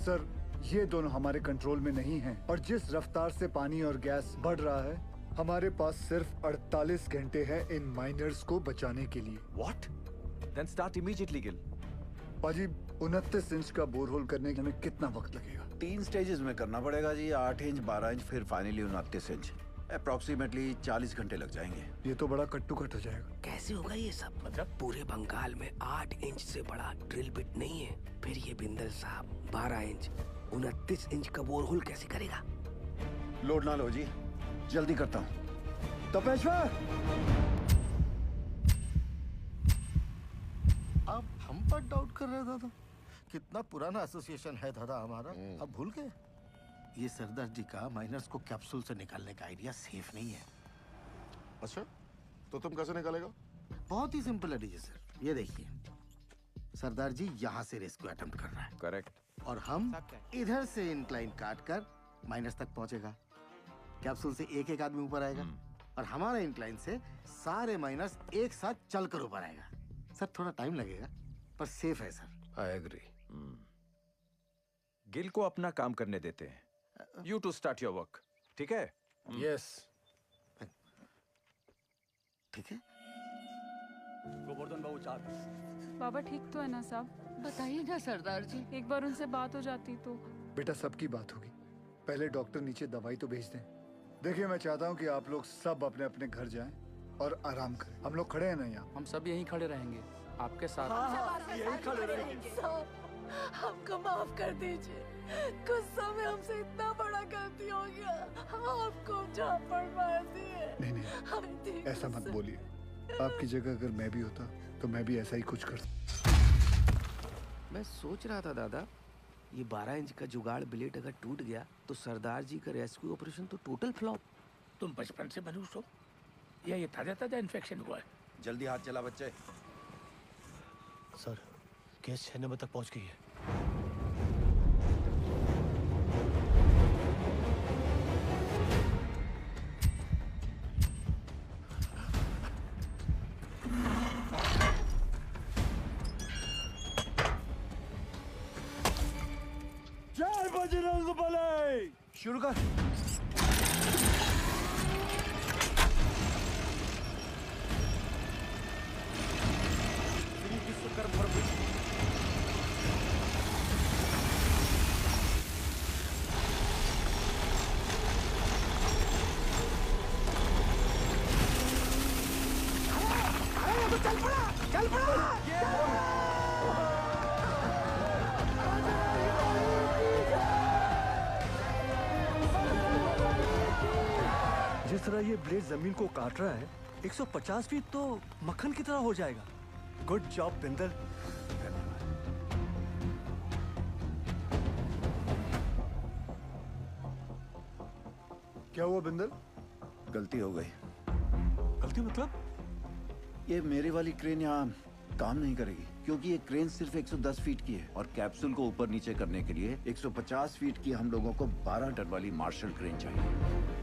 सर ये दोनों हमारे कंट्रोल में नहीं हैं और जिस रफ्तार से पानी और गैस बढ़ रहा है हमारे पास सिर्फ 48 घंटे हैं इन माइनर्स को बचाने के लिए। What? Then start immediately, Gil. पाजी 29 इंच का बोरहोल करने में कितना वक्त लगेगा? 3 स्टेजेस में करना पड़ेगा जी। 8 इंच, 12 इंच, फिर फाइनली 29 इंच। अप्रोक्सीमेटली 40 घंटे लग जाएंगे। ये तो बड़ा कट्टू कट हो जाएगा। कैसे होगा ये सब? मतलब पूरे बंगाल में 8 इंच से बड़ा ड्रिल बिट नहीं है। फिर ये बिंदल साहब 12 इंच 29 इंच का बोरहोल कैसे करेगा? लोड ना लो जी, जल्दी करता हूँ। तपेश्वर, आप हम पर डाउट कर रहे दादा? कितना पुराना एसोसिएशन है दादा हमारा, अब भूल गए? ये सरदार जी का माइनर्स को कैप्सूल से निकालने का आइडिया सेफ नहीं है। अच्छा, तो तुम कैसे निकालेगा? बहुत ही सिंपल है डीजे सर। ये देखिए, सरदार जी यहाँ से रेस्क्यू अटेम्प्ट कर रहा है। करेक्ट। और हम इधर से इंक्लाइन काट कर माइनस तक पहुंचेगा। कैप्सूल से एक एक आदमी ऊपर आएगा और हमारा इंक्लाइन से सारे माइनस एक साथ चलकर ऊपर आएगा। सर थोड़ा टाइम लगेगा पर सेफ है सर। I agree. गिल को अपना काम करने देते हैं। You to start your work. ठीक है? Yes. ठीक है। गोवर्धन बाबू 4 बाबा ठीक तो है ना साहब? बताइए ना सरदार जी, एक बार उनसे बात हो जाती तो। बेटा सबकी बात होगी, पहले डॉक्टर नीचे दवाई तो भेज दें। देखिए मैं चाहता हूँ कि आप लोग सब अपने अपने घर जाएं और आराम करें। हम लोग खड़े हैं ना यहाँ? हम सब यहीं खड़े रहेंगे आपके साथ। हाँ, यहीं खड़े रहेंगे। हमको माफ कर दीजिए, गुस्सा में हमसे इतना बड़ा गलती हो गया, आपको झापड़ मार दिए। नहीं ऐसा मत बोलिए। आपकी जगह अगर मैं भी होता तो मैं भी ऐसा ही कुछ करता। मैं सोच रहा था दादा, ये 12 इंच का जुगाड़ ब्लेड अगर टूट गया तो सरदार जी का रेस्क्यू ऑपरेशन तो टोटल फ्लॉप। तुम बचपन से मनुष्य हो या ये ताजा ताजा इन्फेक्शन हुआ है? जल्दी हाथ चला बच्चे। सर गैस 6 नंबर तक पहुंच गई है। जय बजरंगबली। शुरू कर। तरह ये ब्लेड जमीन को काट रहा है, 150 फीट तो मक्खन की तरह हो जाएगा। Good job Bindal. क्या हुआ बिंदल? गलती हो गई। गलती मतलब? ये मेरी वाली क्रेन यहाँ काम नहीं करेगी, क्योंकि ये क्रेन सिर्फ 110 फीट की है और कैप्सूल को ऊपर नीचे करने के लिए 150 फीट की हम लोगों को 12 टन वाली मार्शल क्रेन चाहिए।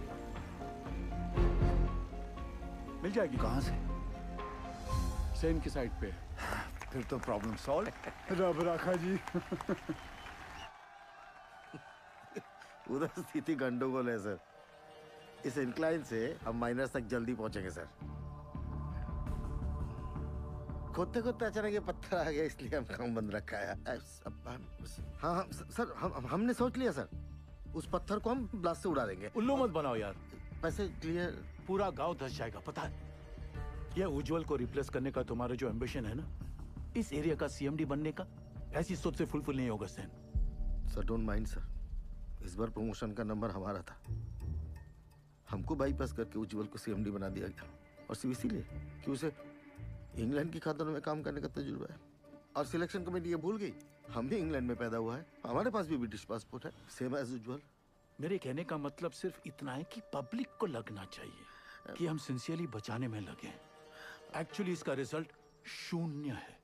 मिल जाएगी। कहाँ से? सेन की साइड पे। फिर तो प्रॉब्लम सॉल्व। रब राखा जी। उधर स्थिति गंडोगोल है सर। इस इंक्लाइन से हम माइनस तक जल्दी पहुंचेंगे सर। खोदते खोदते अचानक ये पत्थर आ गया, इसलिए हम काम बंद रखा है। हाँ सर, हमने सोच लिया सर, उस पत्थर को हम ब्लास्ट से उड़ा देंगे। उल्लू मत बनाओ यार। पैसे क्लियर। पूरा गांव धस जाएगा, पता है? ये उज्जवल को रिप्लेस करने का तुम्हारा जो एम्बिशन है ना, इस एरिया का सीएमडी बनने का, ऐसी सोच से फुलफिल नहीं होगा Sen. Sir don't mind sir, इस बार प्रमोशन का नंबर हमारा था। हमको बाईपास करके उज्जवल को सीएमडी बना दिया गया, और सिर्फ इसीलिए कि उसे इंग्लैंड की खातों में काम करने का तजुर्बा है। और सिलेक्शन कमेटी ये भूल गई, हम भी इंग्लैंड में पैदा हुआ है, हमारे पास भी ब्रिटिश पासपोर्ट है, सेम एज उज्जवल। मेरे कहने का मतलब सिर्फ इतना है कि पब्लिक को लगना चाहिए कि हम सिंसियरली बचाने में लगे। एक्चुअली इसका रिजल्ट 0 है।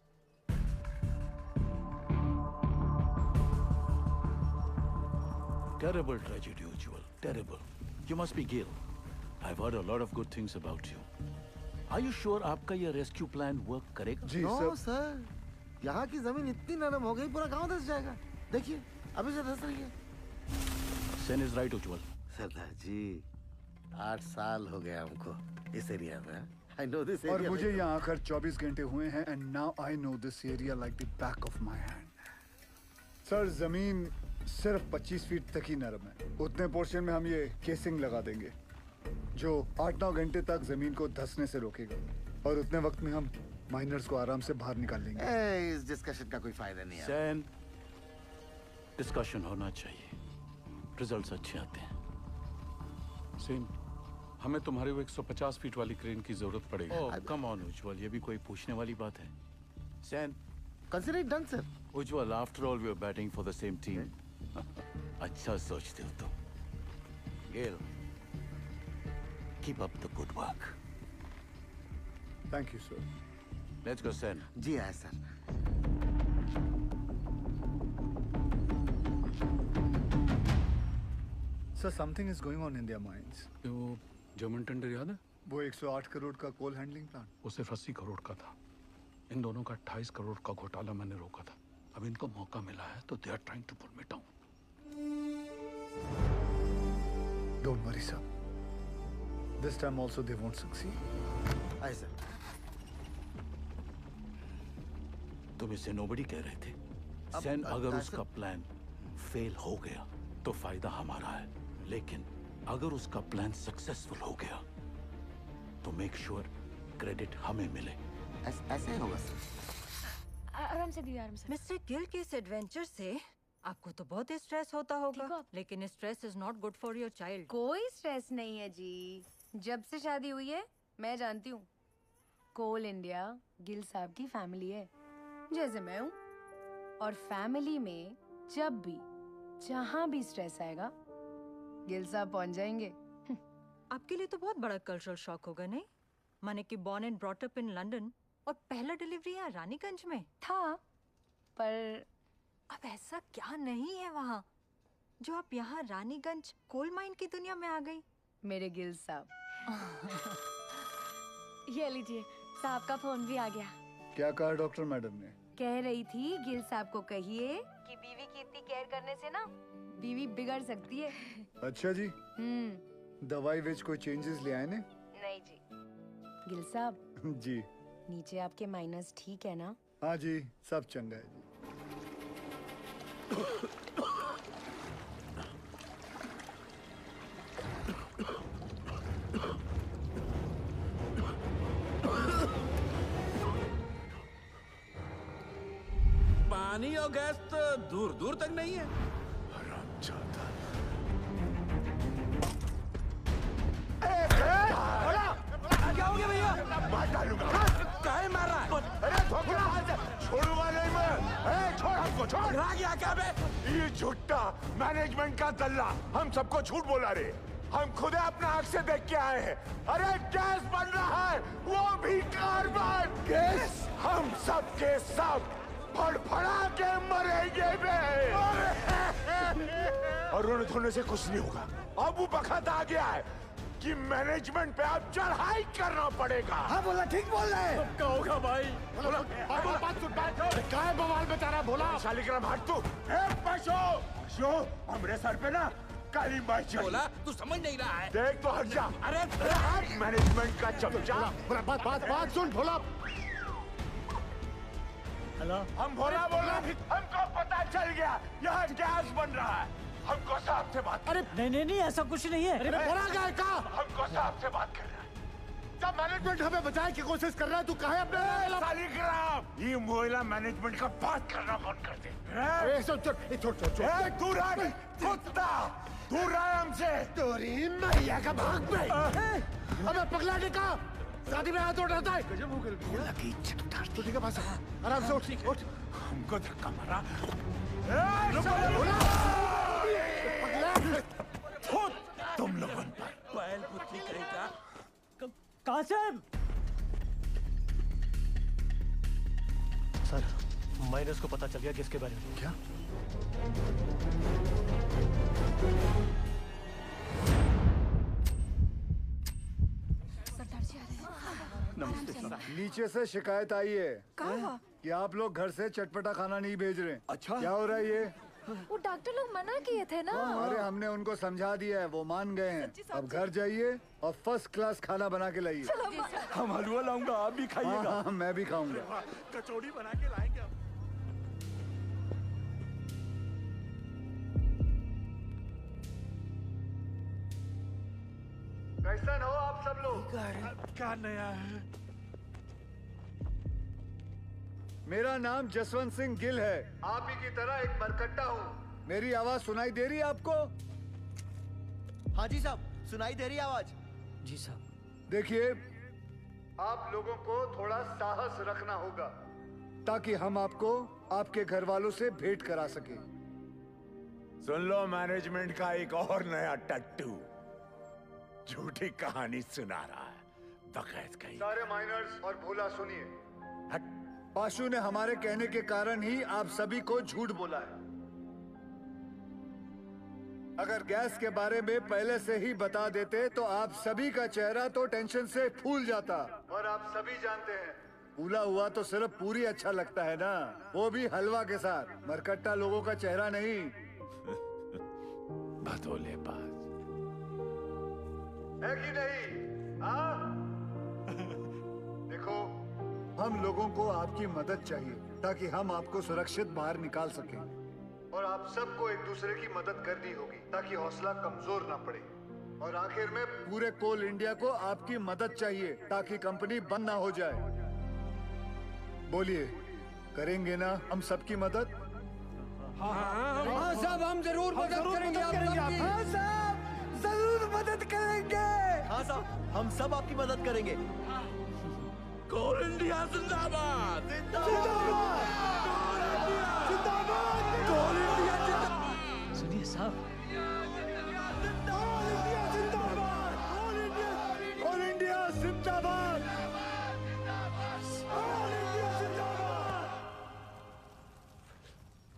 Terrible tragedy, Ujjwal. Terrible. You must be Gail. I've heard a lot of good things about you. Are you sure आपका ये रेस्क्यू प्लान वर्क करेगा? जी सर, यहाँ की जमीन इतनी नरम हो गई, पूरा गांव धस जाएगा। देखिए, अभी से धस रही है। Sen is right, Ujjwal. सरदार जी, 8 साल हो गए हमको इस एरिया में। I know this और area मुझे यहाँ आकर 24 घंटे हुए हैं, and now I know this area like the back of my hand. Sir, जमीन सिर्फ 25 फीट तक ही नरम है। उतने पोर्शन में हम ये केसिंग लगा देंगे, जो 8-9 घंटे तक जमीन को धंसने से रोकेगा, और उतने वक्त में हम माइनर्स को आराम से बाहर निकाल लेंगे। इस डिस्कशन का कोई फायदा नहीं है। सेन, डिस्कशन होना चाहिए, रिजल्ट्स अच्छे आते हैं। सेन, हमें तुम्हारे वो 150 फीट वाली क्रेन की जरूरत पड़ेगी। ओह, कम ऑन उज्जवल, ये भी कोई पूछने वाली बात है? Sen, consider it done sir. Ujjwal, after all we are batting for the same team. अच्छा सोचते हो तुम। गेल, keep up the good work. Thank you sir. Let's go Sen. जी हाँ sir. Sir, something is going on in their minds. वो German tender याद है? वो 108 करोड़ का कोल हैंडलिंग प्लांट, वो सिर्फ 80 करोड़ का था। इन दोनों का 28 करोड़ का घोटाला मैंने रोका था। अब इनको मौका मिला है तो they are trying to put me down. Don't worry sir, this time also they won't succeed. I sir. तुम इसे नोबडी कह रहे थे। सेन, अगर उसका प्लान फेल हो गया तो फायदा हमारा है, लेकिन अगर उसका प्लान सक्सेसफुल हो गया तो मेक श्योर क्रेडिट हमें मिले। ऐसे ही होगा सर। आराम से दिया, आराम से। मिस्टर गिल के इस एडवेंचर से आपको तो बहुत स्ट्रेस होता होगा, लेकिन stress is not good for your child. कोई स्ट्रेस नहीं है जी। जब से शादी हुई है मैं जानती हूँ, कोल इंडिया गिल साहब की फैमिली है, जैसे मैं हूँ। और फैमिली में जब भी जहाँ भी स्ट्रेस आएगा गिल साहब पहुँच जाएंगे। आपके लिए तो बहुत बड़ा कल्चरल शॉक होगा, नहीं? माने कि born and brought up in London और पहला डिलीवरी यहाँ रानीगंज में था, पर अब ऐसा क्या नहीं है वहाँ जो आप यहाँ रानीगंज कोल माइन की दुनिया में आ गई? मेरे गिल साहब। ये लीजिए, साहब का फोन भी आ गया। क्या कहा डॉक्टर मैडम ने? कह रही थी गिल साहब को कहिए कि बीवी की इतनी केयर करने से ना बीवी बिगड़ सकती है। अच्छा जी। दवाई विच कोई चेंजेस ले आए ने? नहीं जी। गिल साहब जी। नीचे आपके माइनस ठीक है ना? हाँ जी, सब चंगा है जी। पानी और गैस तो दूर दूर तक नहीं है। हरामजादा। मार डालूंगा। काहे मारा? अरे धोखेबाज, छोड़ूंगा नहीं मैं। छोड़ हमको, छोड़। आ गया क्या बे? ये झूठा मैनेजमेंट का दल्ला हम सबको झूठ बोला रे। हम खुद अपना आंख से देख के आए हैं। अरे गैस बन रहा है, वो भी कार्बन गैस। हम सब के सब फड़फड़ा के मरेंगे बे। और रोने धोने से कुछ नहीं होगा। अब वो वक्त आ गया है कि मैनेजमेंट पे अब चढ़ाई करना पड़ेगा। हाँ बोला, ठीक बोल रहे हैं। क्या होगा भाई? बोला, बात सुन, बात सुन। क्या है बवाल बता रहा? बोला शालिग्राम हट तू। पशु हमरे सर पे ना काली माई चढ़ी। बोला तू समझ नहीं रहा है। देख तो हट जा। अरे मैनेजमेंट का चमचा। बात सुन भोला। हेलो, हम भोला बोला, हमको पता चल गया यहाँ गैस बन रहा है। हमको साहब से बात। अरे नहीं ऐसा कुछ नहीं है। अरे भोला गया का? हमको साहब से बात करना है। जब मैनेजमेंट हमें बचाने की कोशिश कर रहा है, तू काहे अपने शालिग्राम, ये मोहल्ला मैनेजमेंट का बात करना बंद कर दे। छोड़ दूर रह कुत्ता, दूर रह हमसे। तोरी मैया का भाग पे। अबे पगला ने कहा शादी में हाथ उठाता है। गजब हो गया। तो ठीक है पास आराम से उठ। हमको धक्का मारा। तुम लोगों पर बैल पुत्री कहेगा। कासिम सर, माइनस को पता चल गया किसके बारे में। क्या? नीचे से शिकायत आई है कि आप लोग घर से चटपटा खाना नहीं भेज रहे। अच्छा, क्या हो रहा है ये? वो डॉक्टर लोग मना किए थे ना। अरे हमने उनको समझा दिया है, वो मान गए हैं। अब घर जाइए और फर्स्ट क्लास खाना बना के लाइए। हम हलवा लाऊंगा, आप भी खाइएगा। हाँ, मैं भी खाऊंगा। कचौड़ी बना के लाएंगे हम। कैसन हो आप सब लोग? क्या नया है? मेरा नाम जसवंत सिंह गिल है। आप ही की तरह एक मरकट्टा हूँ। मेरी आवाज सुनाई दे रही है आपको? हाँ जी साहब, सुनाई दे रही आवाज। जी साहब। देखिए, आप लोगों को थोड़ा साहस रखना होगा ताकि हम आपको आपके घर वालों से भेंट करा सके। सुन लो, मैनेजमेंट का एक और नया टट्टू झूठी कहानी सुना रहा है। बकैत कहीं। सारे माइनर्स और भोला सुनिए। पाशु ने हमारे कहने के कारण ही आप सभी को झूठ बोला है। अगर गैस के बारे में पहले से ही बता देते तो आप सभी का चेहरा तो टेंशन से फूल जाता। और आप सभी जानते हैं, फूला हुआ तो सिर्फ पूरी अच्छा लगता है ना, वो भी हलवा के साथ। मरकट्टा लोगों का चेहरा नहीं। भदोले बाज है कि नहीं? हाँ? देखो, हम लोगों को आपकी मदद चाहिए ताकि हम आपको सुरक्षित बाहर निकाल सकें। और आप सबको एक दूसरे की मदद करनी होगी ताकि हौसला कमजोर ना पड़े। और आखिर में पूरे कोल इंडिया को आपकी मदद चाहिए ताकि कंपनी बंद ना हो जाए। बोलिए, करेंगे ना हम सबकी मदद? हाँ साहब, हम जरूर मदद करेंगे। हाँ साहब, जरूर मदद करेंगे। हाँ साहब, हम सब आपकी मदद करेंगे। कोल इंडिया जिंदाबाद। सुनिए साहब, कोल इंडिया जिंदाबाद।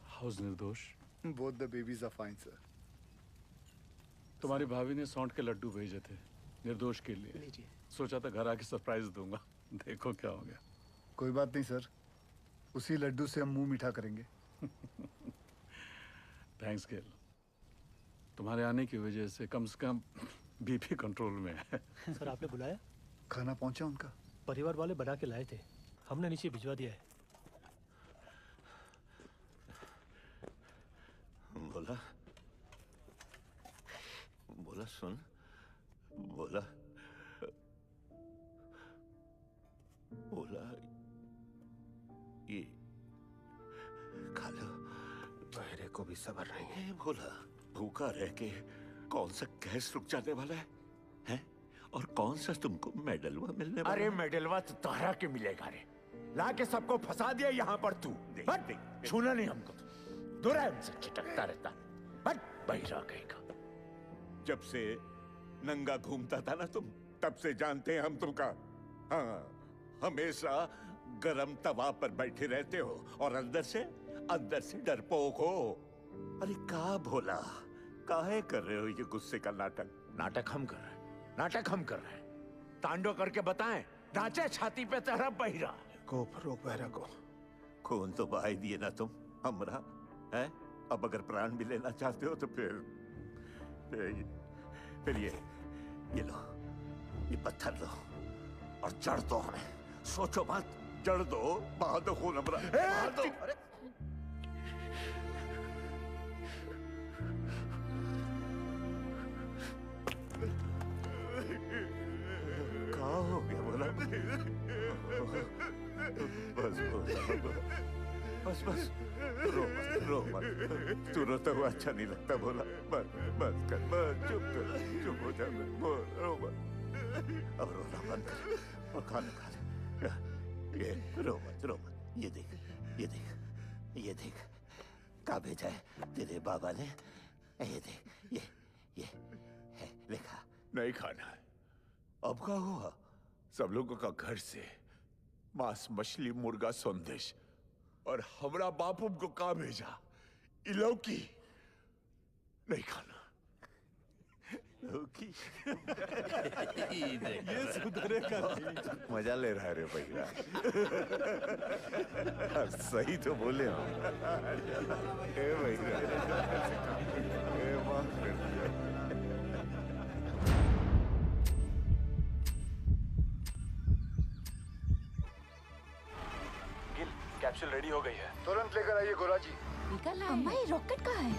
हाउस निर्दोष। Both the babies are fine sir. तुम्हारी भाभी ने सौंठ के लड्डू भेजे थे निर्दोष के लिए। सोचा था घर आके सरप्राइज दूंगा, देखो क्या हो गया। कोई बात नहीं सर, उसी लड्डू से हम मुंह मीठा करेंगे। थैंक्स गिल, तुम्हारे आने की वजह से कम बीपी कंट्रोल में है। सर आपने बुलाया? खाना पहुंचा उनका? परिवार वाले बना के लाए थे, हमने नीचे भिजवा दिया है। बोला बोला सुन, बोला बोला ये खा लो। मेरे को भी सब्र नहीं है। बोला भूखा रह के कौन सा गैस रुक जाने वाला है? हैं? और कौन सा तुमको मेडलवा मिलने वाला? अरे मेडलवा तो तारा के मिलेगा रे। लाके सबको फंसा दिया यहाँ पर तू। बट छूना नहीं हमको। दूर है हमसे, चिटकता रहता। बट बहिरा कहेगा। जब से नंगा घूमता था ना तुम, तब से जानते हैं हम तुमका। हाँ, हमेशा गरम तवा पर बैठे रहते हो और अंदर से डरपोक हो। अरे का भोला, काहे कर रहे हो ये गुस्से का नाटक? नाटक हम कर रहे हैं। तांडव करके बताएं, नाचे छाती पे तेरा बहिरा। रोक बहरा को। खून तो बहा ही दिए ना तुम हमरा, है? अब अगर प्राण भी लेना चाहते हो तो फिर ये लो, ये पत्थर लो और जड़ दो हमें। सोचो मत, जड़ दो, बहा दो खून हमरा, बहा दो। क्या हो गया बोला? बस रो मत। तू रोता हुआ अच्छा नहीं लगता बोला। बस चुप हो जा। रो मत, अब रोना बंद कर और खाना खा ले। ये रो मत। ये देख क्या भेजा है तेरे बाबा ने। ये देख, ये है लिखा। नहीं खाना है। अब क्या हुआ? सब लोगों का घर से मांस, मछली, मुर्गा, संदेश, और हमरा बापू को कहा भेजा? इलौकी नहीं खाना। लौकी ये सुधरेगा। मजा ले रहा है रे भैया। सही तो बोले हो। ए भैया, माफ कर दिया। कैप्सूल रेडी हो गई है। तुरंत लेकर आइए गोरा जी। अम्मा, ये रॉकेट कहाँ है?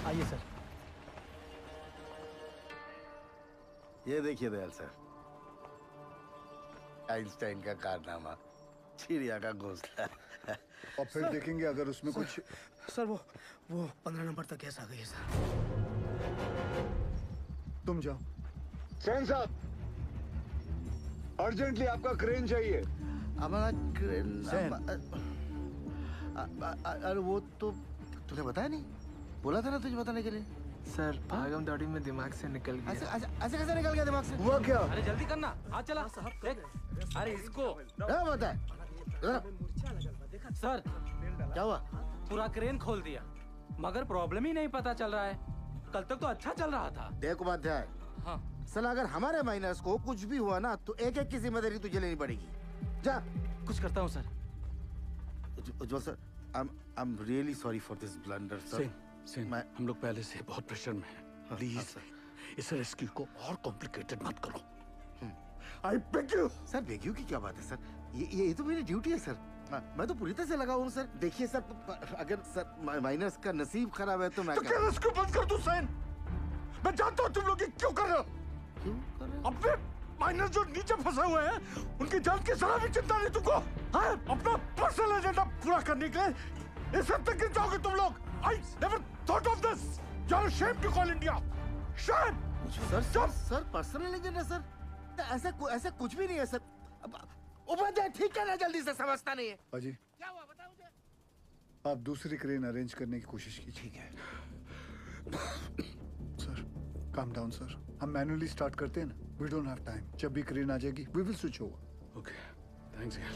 आइए सर। ये देखिए दयाल सर, आइंस्टाइन का कारनामा, चिड़िया का घोंसला। और फिर देखेंगे अगर उसमें कुछ। सर वो 15 नंबर तक गैस आ गई है सर। तुम जाओ। सेन साहब, अर्जेंटली आपका क्रेन चाहिए। हमारा क्रेन। अरे वो तो तुझे बताया नहीं, बोला था ना तुझे बताने के लिए। सर भागम दौड़ी में दिमाग से निकल गया। ऐसे कैसे निकल गया दिमाग से? हुआ क्या? अरे जल्दी करना, हाथ चला। अरे इसको बता सर, क्या हुआ? पूरा क्रेन खोल दिया, मगर प्रॉब्लम ही नहीं पता चल रहा है। कल तक तो अच्छा चल रहा था। देख उपाध्याय, हाँ सर अगर हमारे माइनस को कुछ भी हुआ ना तो एक की जिम्मेदारी तुझे लेनी पड़ेगी। जा। कुछ करता हूँ sir. Ujjwal sir, I am really sorry for this blunder sir. Sen, हम लोग पहले से बहुत प्रेशर में हैं। प्लीज इस रेस्क्यू को और कॉम्प्लिकेटेड मत करो। I beg you. Sir beg you की क्या बात है सर? ये तो मेरी ड्यूटी है सर। मैं तो पूरी तरह से लगा हूँ सर। देखिए सर, अगर सर माइनस का नसीब खराब है तो मैं क्या रेस्क्यू बंद कर दूं सेन? मैं जानता हूँ तुम लोग ये क्यों कर रहे हो। अपने माइनस जो नीचे फंसे हुए हैं उनकी जान की जरा भी चिंता नहीं तुमको? हाँ? अपना पर्सनल एजेंडा पूरा करने के लिए इस हद तक गिर जाओगे तुम लोग। I never thought of this. You're ashamed to call India. Shame. Sir personal agenda sir, ऐसा कुछ भी नहीं है सर। उपाध्याय ठीक है ना, जल्दी से समझता नहीं है। अजी, क्या हुआ बताओ मुझे। आप दूसरी क्रेन अरेंज करने की कोशिश कीजिए। ठीक है सर। काम डाउन सर, हम मैन्युअली स्टार्ट करते हैं ना। We don't have time. जब भी क्रेन आ जाएगी we will switch over. Okay, thanks यार।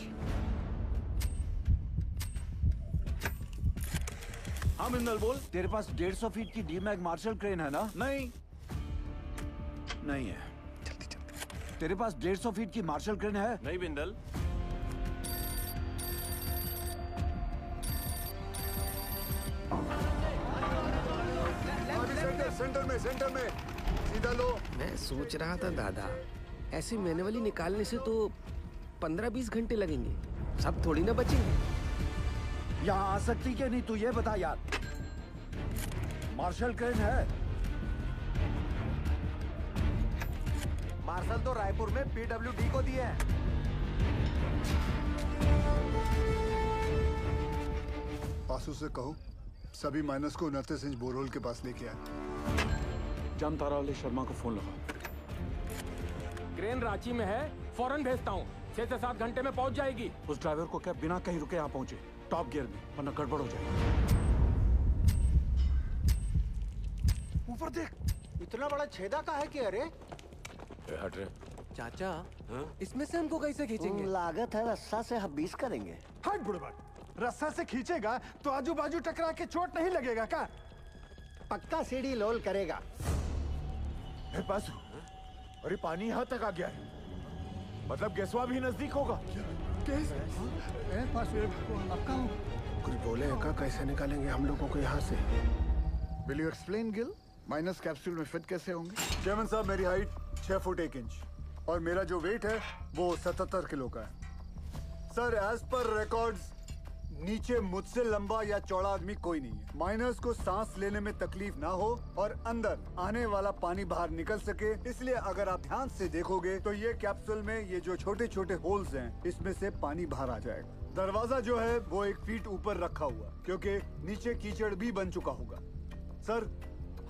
हाँ बिंदल बोल। तेरे पास 150 फीट की डीमैग मार्शल क्रेन है ना? नहीं है। तेरे पास 150 फीट की मार्शल क्रेन है? नहीं बिंदल। सेंटर में सीधा लो। मैं सोच रहा था दादा, ऐसे मैनुअली निकालने से तो 15-20 घंटे लगेंगे, सब थोड़ी ना बचेंगे। यहाँ आ सकती क्या नहीं तू ये बता यार। मार्शल क्रेन है? मार्शल तो रायपुर में PWD को दिए हैं। पासू से कहो सभी माइनस को 29 इंच बोरहोल के पास लेके आए। जामतारा वाले शर्मा को फोन लगा। क्रेन रांची में है, फौरन भेजता हूँ। 6 से 7 घंटे में पहुंच जाएगी। उस ड्राइवर को क्या बिना कहीं रुके यहाँ पहुंचे, टॉप गियर में, वरना गड़बड़ हो जाएगी। ऊपर देख, इतना बड़ा छेदा का है कि अरे हट रे। चाचा इसमें से हमको कैसे खींचेंगे? लागत है रस्सा से हम 20 करेंगे। हट बुढ़बा, रस्सा से खींचेगा तो आजू बाजू टकरा के चोट नहीं लगेगा क्या? पक्का सीढ़ी लोल करेगा। पासू, अरे पानी यहाँ तक आ गया है, मतलब गैसवा भी नजदीक होगा। कुछ बोले का कैसे निकालेंगे हम लोगों को यहाँ से? Will you explain Gill? Minus capsule में फिट कैसे होंगे? चेयरमैन साहब, मेरी हाइट 6 फुट 1 इंच और मेरा जो वेट है वो 77 किलो का है। सर, एज पर रिकॉर्ड्स नीचे मुझसे लंबा या चौड़ा आदमी कोई नहीं है। माइनस को सांस लेने में तकलीफ ना हो और अंदर आने वाला पानी बाहर निकल सके, इसलिए अगर आप ध्यान से देखोगे तो ये कैप्सूल में ये जो छोटे छोटे होल्स हैं, इसमें से पानी बाहर आ जाएगा। दरवाजा जो है वो 1 फीट ऊपर रखा हुआ, क्योंकि नीचे कीचड़ भी बन चुका होगा। सर,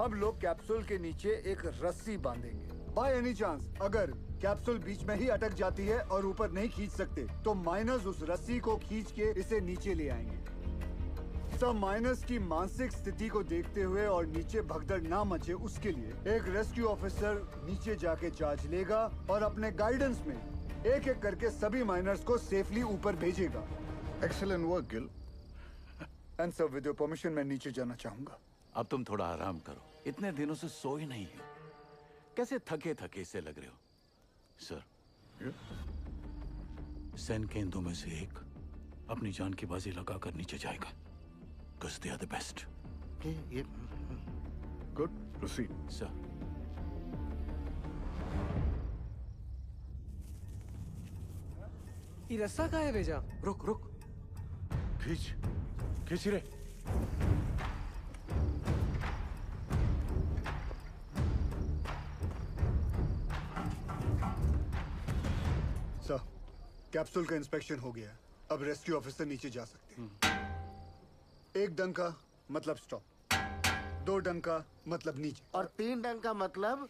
हम लोग कैप्सूल के नीचे एक रस्सी बांधेंगे। बाय एनी चांस अगर कैप्सूल बीच में ही अटक जाती है और ऊपर नहीं खींच सकते तो माइनस उस रस्सी को खींच के इसे नीचे ले आएंगे। सब माइनस की मानसिक स्थिति को देखते हुए और नीचे भगदड़ ना मचे उसके लिए एक रेस्क्यू ऑफिसर नीचे जाके जांच लेगा और अपने गाइडेंस में एक एक करके सभी माइनर्स को सेफली ऊपर भेजेगा। Excellent work Gill. And sir, with your permission मैं नीचे जाना चाहूंगा। अब तुम थोड़ा आराम करो, इतने दिनों से सोए नहीं हो, कैसे थके थके से लग रहे हो। सर, सैन केंद्रों में से एक अपनी जान की बाजी लगाकर नीचे जाएगा। Because they are the best. Good, proceed. Sir. ये रस्सा कहाँ है भेजा? रुक रुक, खींच रे। सर, कैप्सूल का इंस्पेक्शन हो गया है। अब रेस्क्यू ऑफिसर नीचे जा सकते हैं। 1 डंका मतलब स्टॉप, 2 डंका मतलब नीचे और 3 डंका मतलब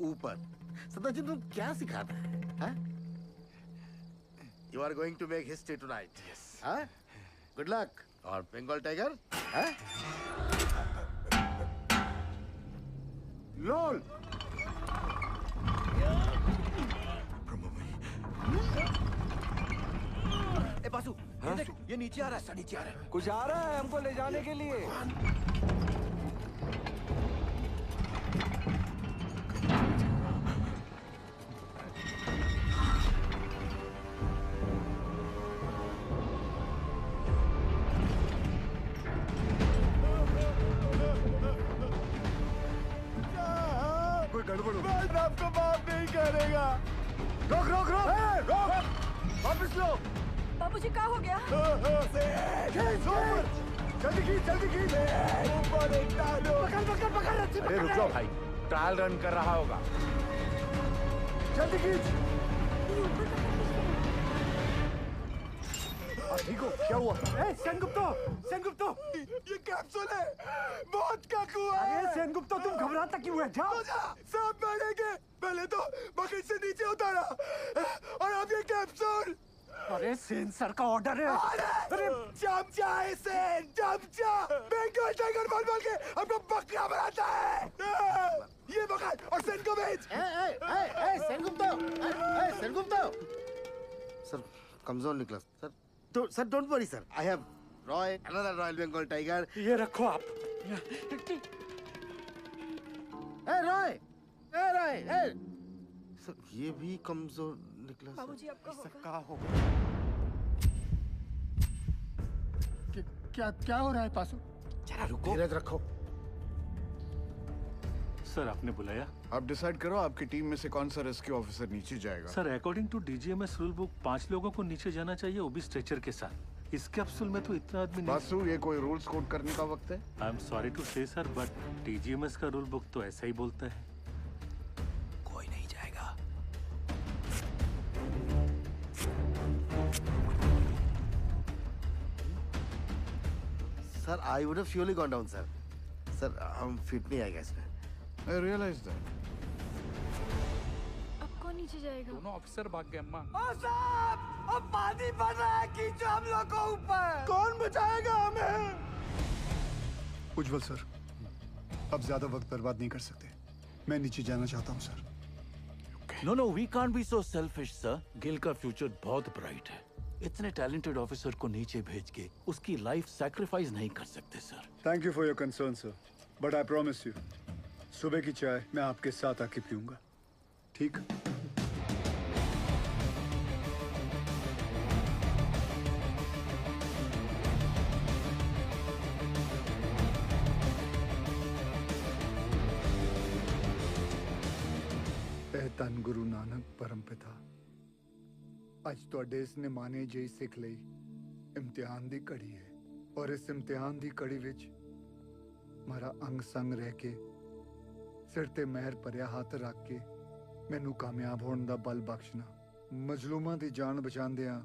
ऊपर। सदाजी, तुम क्या सिखाता है? You are going to make history tonight. Yes. Good luck. और बंगाल टाइगर? लोल। ए बासु, ये देख, ये नीचे आ रहा है। नीचे आ रहा है। कुछ आ रहा है हमको ले जाने के लिए। कोई गड़बड़ हो? मैं आपको माफ नहीं करेगा। रोक रोक रोक रोक, वापस लो। बाबूजी, क्या हो गया? जल्दी खींच। पकड़। अरे रुक जाओ भाई, ट्रायल रन कर रहा होगा। जल्दी खींच। ठीक हो? क्या हुआ? सेनगुप्तो, ये कैप्सूल है, बहुत काकू है। अरे सेनगुप्तो, तुम घबराता क्यों है? जाओ। सब मरेंगे। पहले तो बकेट से नीचे उतारा और अब ये कैप्सूल। अरे सेन सर का ऑर्डर है। अरे चमचा है सेन, चमचा। बंगाल टाइगर बोल के हमको बकरा बनाता है। ये बकरा और सेन को भेज। सेनगुप्तो। सर, कमजोर निकला। Sir, don't worry sir. I have Roy, another royal Bengal tiger. ये रखो आप। रॉय। सर, ये भी कमजोर निकला। बाबूजी, आपका क्या हो? क्या हो रहा है पासु? जरा रुको, धीरज रखो। सर, आपने बुलाया? आप डिसाइड करो आपकी टीम में से कौन सा रेस्क्यू ऑफिसर नीचे जाएगा। Sir, according to DGMS rule book 5 लोगों को नीचे जाना चाहिए, वो भी स्ट्रेचर के साथ। इस कैप्सूल में तो इतना आदमी नहीं। बासु, ये कोई रूल्स कोड करने का वक्त है? आई एम सॉरी टू से सर, बट डीजीएमएस का रूल बुक तो ऐसा ही बोलता है। कोई नहीं जाएगा। Sir I would have surely gone down, sir. Sir हम फिट नहीं आएगा इसमें। I realize that. अब कौन नीचे जाएगा? दोनों ऑफिसर भाग गए अम्मा। ओ साहब, अब पानी बढ़ रहा है, खींचो हम लोग को ऊपर। कौन बचाएगा हमें? उज्जवल सर, अब ज्यादा वक्त बर्बाद नहीं कर सकते। मैं नीचे जाना चाहता हूँ sir. No, we can't be so selfish, sir. Gill का फ्यूचर बहुत ब्राइट है। इतने टैलेंटेड ऑफिसर को नीचे भेज के उसकी लाइफ सैक्रिफाइस नहीं कर सकते sir. Thank you for your concern sir, but I promise you सुबह की चाय मैं आपके साथ आके पीऊंगा, ठीक? ਧੰਨ ਗੁਰੂ ਨਾਨਕ ਪਰਮ ਪਿਤਾ ਅੱਜ ਤੁਹਾਡੇ ਇਸ ਨਿਮਾਣੇ ਜਿਹੀ ਸਿੱਖ ਲਈ ਇਮਤਿਹਾਨ ਦੀ ਘੜੀ ਹੈ ਔਰ ਇਸ ਇਮਤਿਹਾਨ ਦੀ ਘੜੀ ਵਿੱਚ ਮਾਰਾ ਅੰਗ ਸੰਗ ਰਹਿ ਕੇ ਸਿਰ ਤੇ ਮਿਹਰ ਭਰਿਆ ਹੱਥ ਰੱਖ ਕੇ ਮੈਨੂੰ ਕਾਮਯਾਬ ਹੋਣ ਦਾ ਬਲ ਬਖਸ਼ਣਾ। ਮਜ਼ਲੂਮਾਂ ਦੀ ਜਾਨ ਬਚਾਉਂਦਿਆਂ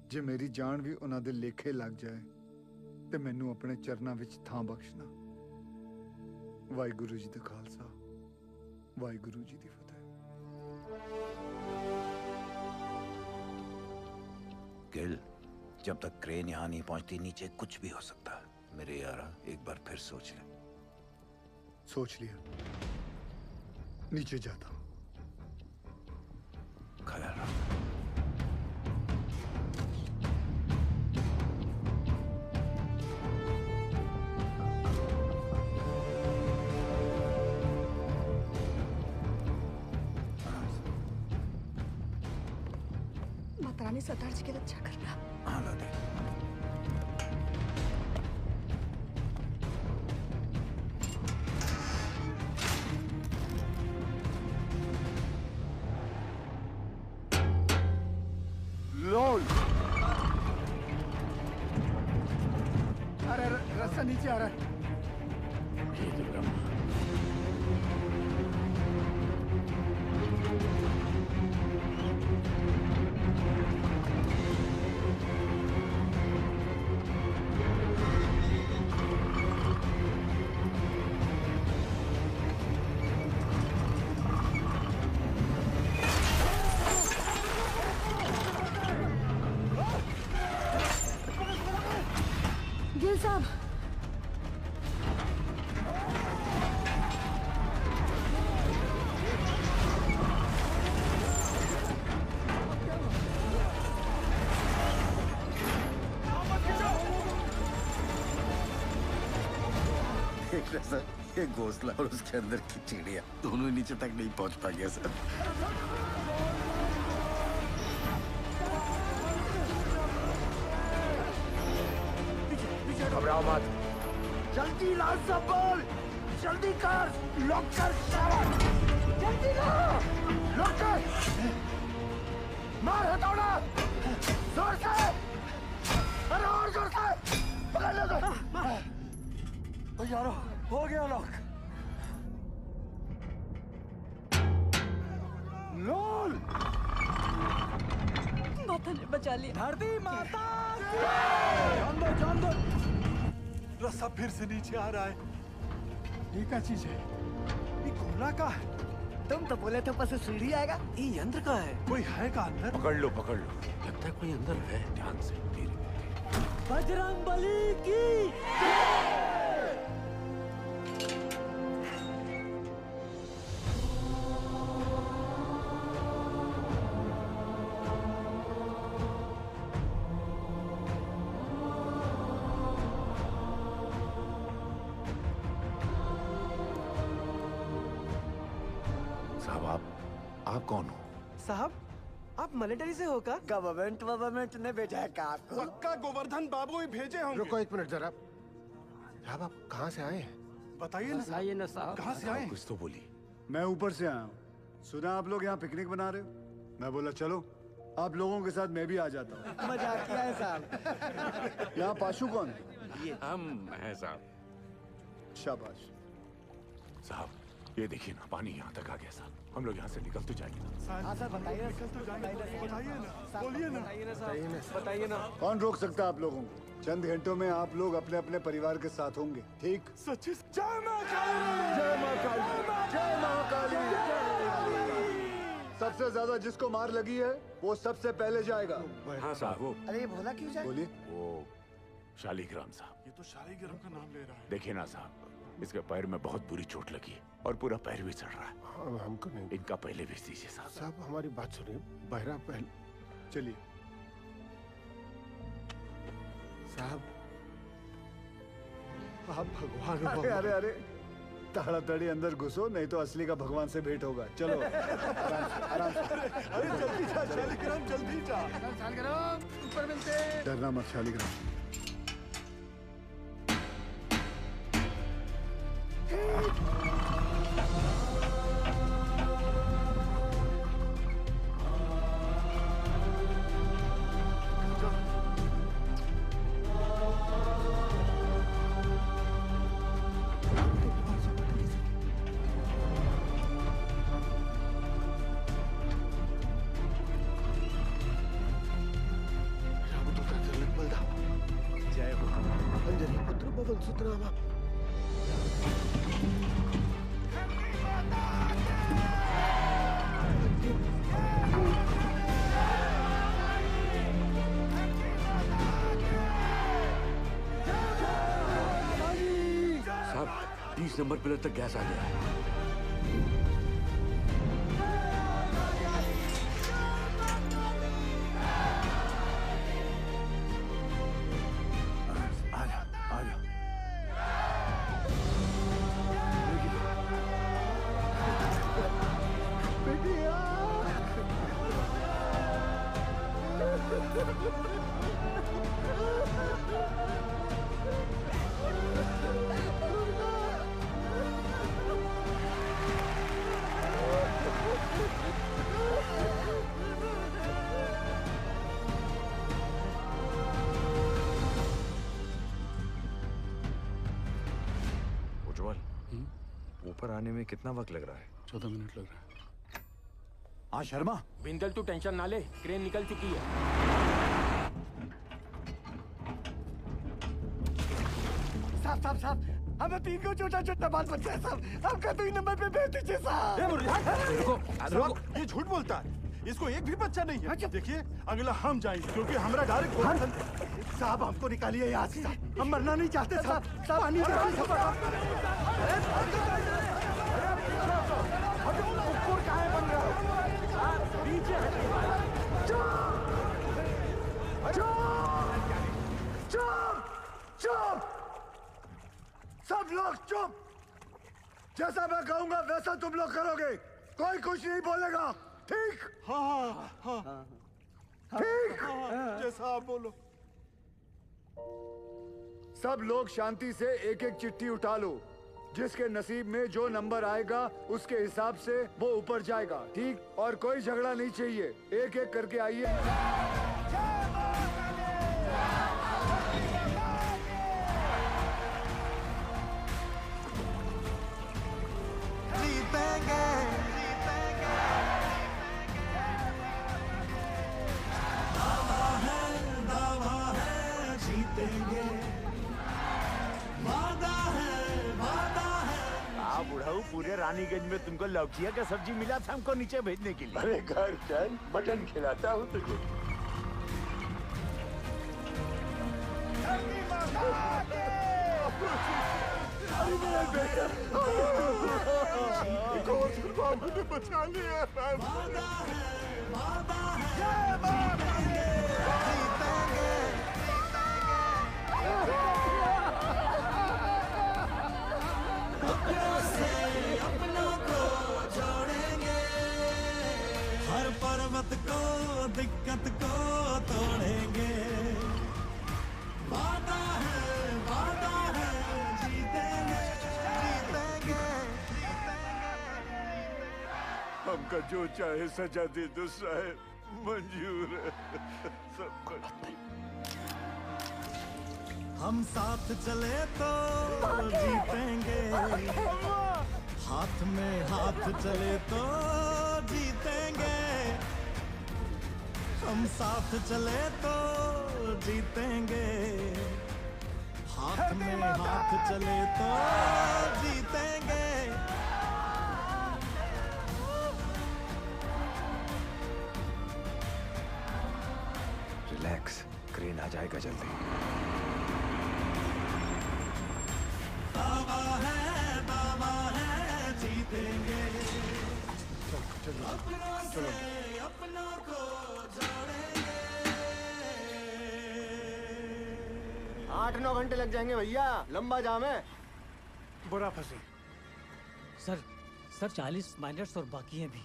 ਜੇ ਮੇਰੀ ਜਾਨ ਵੀ ਉਹਨਾਂ ਦੇ ਲੇਖੇ ਲੱਗ ਜਾਏ ਤੇ ਮੈਨੂੰ ਆਪਣੇ ਚਰਨਾਂ ਵਿੱਚ ਥਾਂ ਬਖਸ਼ਣਾ। ਵਾਹਿਗੁਰੂ ਜੀ ਦਾ ਖਾਲਸਾ, ਵਾਹਿਗੁਰੂ ਜੀ ਦੀ ਫਤਿਹ। गिल, जब तक क्रेन यहाँ नहीं पहुंचती नीचे कुछ भी हो सकता है। मेरे यारा एक बार फिर सोच ले। सोच लिया, नीचे जाता हूँ। ख्याल रख। माता रानी सरदार जी की रक्षा करना। हाँ लादे। लोल। अरे रास्ता नीचे आ रहा है। गिल साहब, देख रहे सर, ये घोंसला और उसके अंदर की चिड़िया दोनों नीचे तक नहीं पहुंच पाएंगे सर। घबराओ मत। जल्दी ला सब बोल, जल्दी कर, लॉक कर शाबाश, जल्दी ला, लॉक कर, मार हथौड़ा, जोर से, अरे और जोर से, पकड़ लो। यारो, हो गया लॉक। लोल, माता ने बचा लिया। धरती माता जान दो, जान दो। रस्सा फिर से नीचे आ रहा है। ये क्या चीज है? ये घोड़ा का है। तुम तो बोले थे ऊपर से सीढ़ी आएगा। ये यंत्र का है। कोई है का अंदर? पकड़ लो, पकड़ लो। लगता है कोई अंदर है। ध्यान से, धीरे। बजरंग बली की आप कौन हो? साहब, आप मिलिट्री से हो का? गवर्नमेंट ने भेजा है का आपको? पक्का गोवर्धन बाबू ही भेजे होंगे। रुको एक मिनट जरा। साहब आप कहाँ से आए हैं? बताइए ना साहब। कहाँ से आए? कुछ तो बोली। मैं ऊपर से आया हूँ। सुना आप लोग यहाँ पिकनिक बना रहे हो। मैं बोला चलो आप लोगों के साथ मैं भी आ जाता हूँ। मजाक किया है साहब। यहाँ पाशु कौन है? ये हम हैं साहब। शाबाश। साहब ये देखिए ना, पानी यहाँ तक आ गया साहब। हम लोग यहाँ से निकल तो जाएंगे ना। हाँ सर बताइए ना, बोलिए ना। बताइए ना, बताइए ना। कौन रोक सकता है आप लोगों को? चंद घंटों में आप लोग अपने अपने परिवार के साथ होंगे, ठीक? सच्ची? जय मां काली! जय मां काली! जय मां काली! सबसे ज्यादा जिसको मार लगी है वो सबसे पहले जाएगा। हाँ साहब वो अरे ये भोला क्यों जाए? बोलिए। वो शालिग्राम साहब। ये तो शालिग्राम का नाम ले रहा है। देखिए ना साहब, इसके पैर में बहुत बुरी चोट लगी है और पूरा पैर भी चढ़ रहा है। हाँ, हमको नहीं। इनका पहले भी दीजिए साहब। साहब हमारी बात सुनिए, बहरा पहले। चलिए साहब, आप भगवान हो। अरे अरे अरे, ताड़ाताड़ी अंदर घुसो, नहीं तो असली का भगवान से भेंट होगा। चलो आराम से। अरे जल्दी जा शालिग्राम, जल्दी जा। शालिग्राम ऊपर मिलते। डरना मत शालिग्राम। जय हो। अंजनी पुत्र पवन सुतनामा। साहब 30 नंबर पिलर तक गैस आ गया है। उज्जवल, ऊपर आने में कितना वक्त लग रहा है? 14 मिनट लग रहा है। हाँ शर्मा, बिंदल तू टेंशन ना ले, क्रेन निकल चुकी है। साहब हमें 3 को छोटा बाल बच्चा है साहब। आपका 2 नंबर पे भेज दीजिए साहब। ये झूठ बोलता है, इसको एक भी बच्चा नहीं है। देखिए अगला हम जाएंगे, क्योंकि हमारा डायरेक्ट। साहब हमको निकालिए यहाँ से साहब, हम मरना नहीं चाहते साहब। पानी बन रहा चुप! सब लोग चुप! जैसा मैं कहूंगा वैसा तुम लोग करोगे, कोई कुछ नहीं बोलेगा, ठीक? हाँ। ठीक? जैसा आप बोलो। सब लोग शांति से एक एक चिट्ठी उठा लो। जिसके नसीब में जो नंबर आएगा उसके हिसाब से वो ऊपर जाएगा, ठीक? और कोई झगड़ा नहीं चाहिए, एक एक करके आइए। बुढ़ाऊ, पूरे रानीगंज में तुमको लौकिया का सब्जी मिला था हमको नीचे भेजने के लिए। अरे घर चल, मटन खिलाता हूँ तुझे। अरे मेरा बेटा, हमने बचा लिया। अपनों को जोड़ेंगे, हर पर्वत को दिक्कत को तोड़ेंगे। वादा है जीतेंगे। हमका जो चाहे सजा दे दो साहब, मंजूर है सब कुछ। हम साथ चले तो जीतेंगे, हाथ में हाथ चले तो जीतेंगे। हम साथ चले तो जीतेंगे, हाथ में हाथ चले तो जीतेंगे। रिलैक्स, क्रेन आ जाएगा जल्दी। बाबा है जीतेंगे। अपनों को जोड़ेंगे। 8-9 घंटे लग जाएंगे भैया, लंबा जाम है। बुरा फंसे। सर 40 माइनर्स और बाकी हैं भी।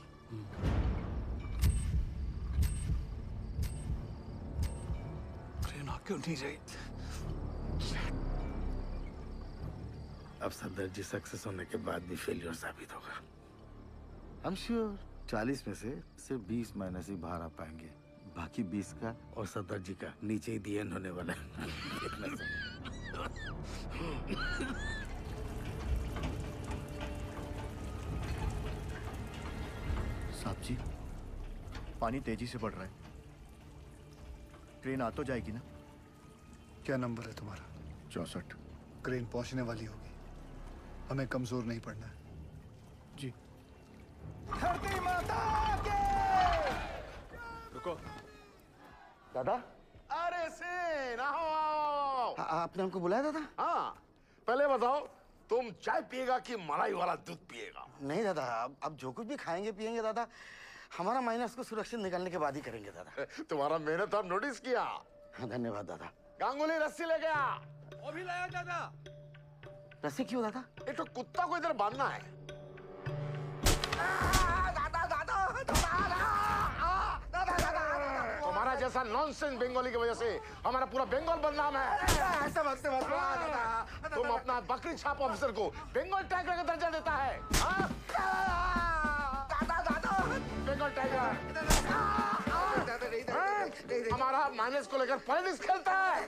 क्रेन आ क्यों नहीं रही? अब सदर जी सक्सेस होने के बाद भी फेलियर साबित होगा। I'm sure 40 में से सिर्फ 20 माइनस ही बाहर आ पाएंगे, बाकी 20 का और सदर जी का नीचे ही दी एंड होने वाला है। साहब जी, पानी तेजी से बढ़ रहा है, ट्रेन आ तो जाएगी ना? क्या नंबर है तुम्हारा? 64। क्रेन पहुंचने वाली होगी, हमें कमजोर नहीं पड़ना है। जी। धरती माता के। रुको दादा। अरे सेन आओ। आपने हमको बुलाया दादा? हाँ, पहले बताओ तुम चाय पिएगा कि मलाई वाला दूध पिएगा? नहीं दादा, अब जो कुछ भी खाएंगे पिएंगे दादा, हमारा माइनस को सुरक्षित निकालने के बाद ही करेंगे दादा। तुम्हारा मेहनत और नोटिस किया। हाँ, धन्यवाद दादा। गांगुली रस्सी ले गया। वो भी लाया दादा। रस्सी क्यों दादा? एक तो कुत्ता को इधर बांधना है। तुम्हारा जैसा नॉनसेंस बंगाली की वजह से हमारा पूरा बंगाल बदनाम है। ऐसा मत दादा। तुम अपना बकरी छाप ऑफिसर को बंगाल टाइगर का दर्जा देता है। बंगाल टाइगर हमारा माइनस को लेकर पॉलिटिक्स खेलता है।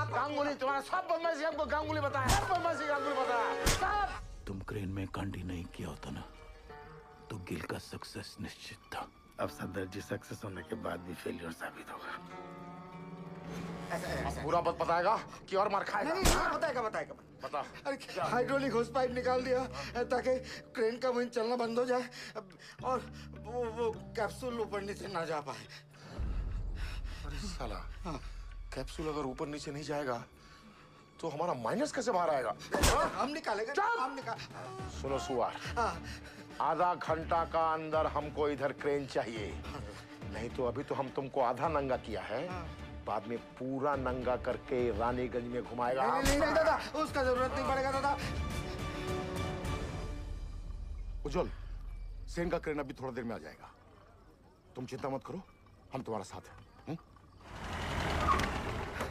गांगुली तुम्हारा सब बदमाशी हमको गांगुली बताया, सब बदमाशी गांगुली बताया। तुम क्रेन में कांडी नहीं किया होता ना तो गिल का सक्सेस निश्चित था। अब सदर जी सक्सेस होने के बाद भी फेलियर साबित होगा। अब पूरा बात बताएगा कि और मार खाएगा? नहीं, बताएगा। बता। अरे हाइड्रोलिक होस पाइप निकाल दिया ताकि क्रेन का विंड चलना बंद हो जाए और वो कैप्सूल ऊपर नीचे ना जा पाए। अरे साला, कैप्सूल अगर ऊपर नीचे नहीं जाएगा तो हमारा माइनस कैसे बाहर आएगा? हम निकालेंगे। सुनो सुआर, आधा घंटा का अंदर हमको इधर क्रेन चाहिए, नहीं तो अभी तो हम तुमको आधा नंगा किया है, बाद में पूरा नंगा करके रानीगंज में घुमाएगा। नहीं दादा, उसका जरूरत नहीं पड़ेगा दादा। उज्जवल, सेन का क्रेन अभी थोड़ा देर में आ जाएगा, तुम चिंता मत करो, हम तुम्हारा साथ हैं।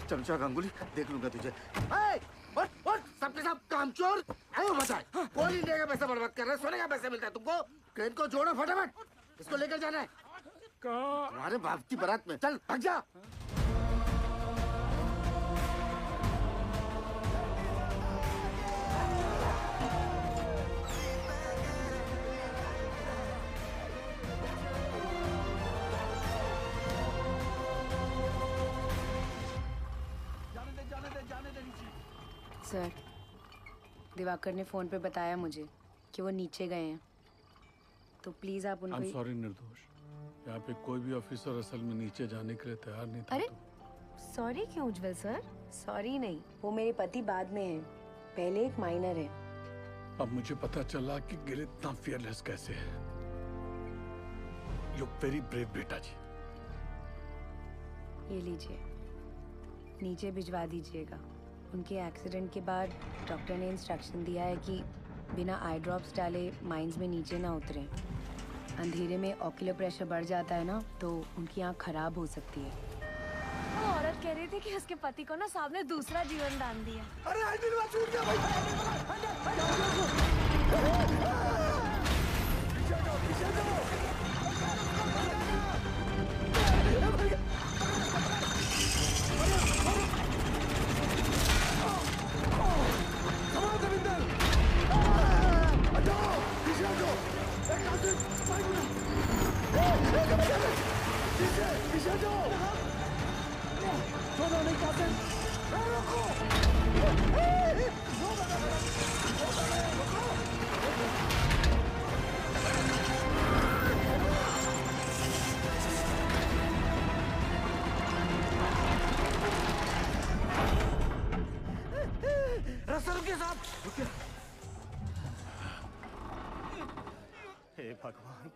चमचा गांगुली, देख लूंगा तुझे। सबके सब कामचोर आयो बचाए। कोल इंडिया का पैसा बर्बाद कर रहे हैं, सोने का पैसा मिलता है तुमको। क्रेन को जोड़ो फटाफट, इसको लेकर जाना है। तुम्हारे बाप की बारात में, चल भाग जा। सर, दिवाकर ने फोन पे बताया मुझे कि वो नीचे गए हैं, तो प्लीज आप उनको। I'm sorry निर्दोष, यहाँ पे कोई भी ऑफिसर असल में नीचे जाने के लिए तैयार नहीं था। अरे सॉरी क्यों उज्जवल सर? सॉरी नहीं, वो मेरे पति बाद में है, पहले एक माइनर है। अब मुझे पता चला कि गिल इतना फियरलेस कैसे है। यू वेरी ब्रेव बेटा जी। ये लीजिए, नीचे भिजवा दीजिएगा। उनके एक्सीडेंट के बाद डॉक्टर ने इंस्ट्रक्शन दिया है कि बिना आई ड्रॉप्स डाले माइंस में नीचे ना उतरें। अंधेरे में ऑक्यूलर प्रेशर बढ़ जाता है ना, तो उनकी आँख खराब हो सकती है। वो औरत कह रही थी कि उसके पति को ना साहब ने दूसरा जीवन दान दिया। अरे आइडिल छूट गया भाई। पीछे जाओ। छोड़ो नहीं कासिम। रुको। रास्ता रुकिए साहब। रुकिए। हे भगवान।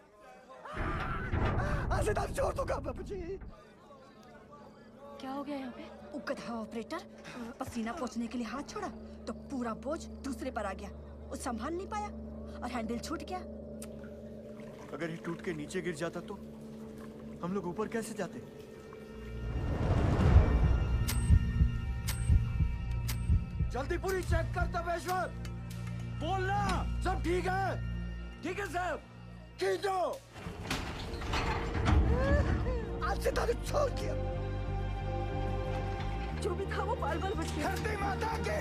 आसिदाब छोड़ दो बाबूजी। क्या हो गया यहाँ पे? उकथा ऑपरेटर पसीना पोंछने के लिए हाथ छोड़ा तो पूरा बोझ दूसरे पर आ गया। वो संभाल नहीं पाया और हैंडल छूट गया। अगर ये टूट के नीचे गिर जाता तो हम लोग ऊपर कैसे जाते? जल्दी पूरी चेक कर तपेश्वर। बोलना सब ठीक है। ठीक है साहब। खींचो। आज से दारू छोड़ दिया। जो भी था वो बाल बाल बच गया। धरती माता की।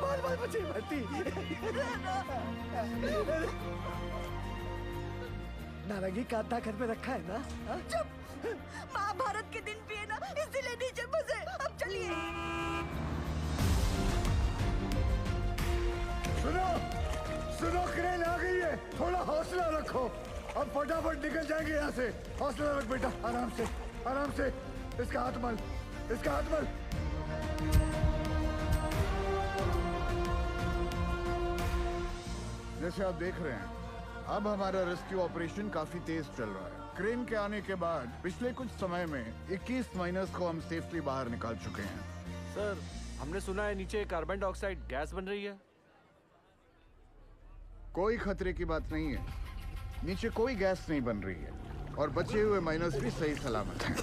बाल बाल बचे भर्ती। नारंगी कांता घर में रखा है ना? चुप। महाभारत के दिन भी है ना, इसीलिए नीचे फंसे। अब चलिए। सुनो सुनो, क्रेन आ गई है। थोड़ा हौसला रखो। अब फटाफट निकल जाएंगे यहाँ से। हौसला रख बेटा, आराम से आराम से। इसका हाथ मल, इसका हाथ मल। जैसे आप देख रहे हैं, अब हमारा रेस्क्यू ऑपरेशन काफी तेज चल रहा है। क्रेन के आने के बाद पिछले कुछ समय में 21 माइनर्स को हम सेफली बाहर निकाल चुके हैं। सर, हमने सुना है नीचे कार्बन डाइऑक्साइड गैस बन रही है। कोई खतरे की बात नहीं है। नीचे कोई गैस नहीं बन रही है और बचे हुए माइनर्स भी सही सलामत हैं।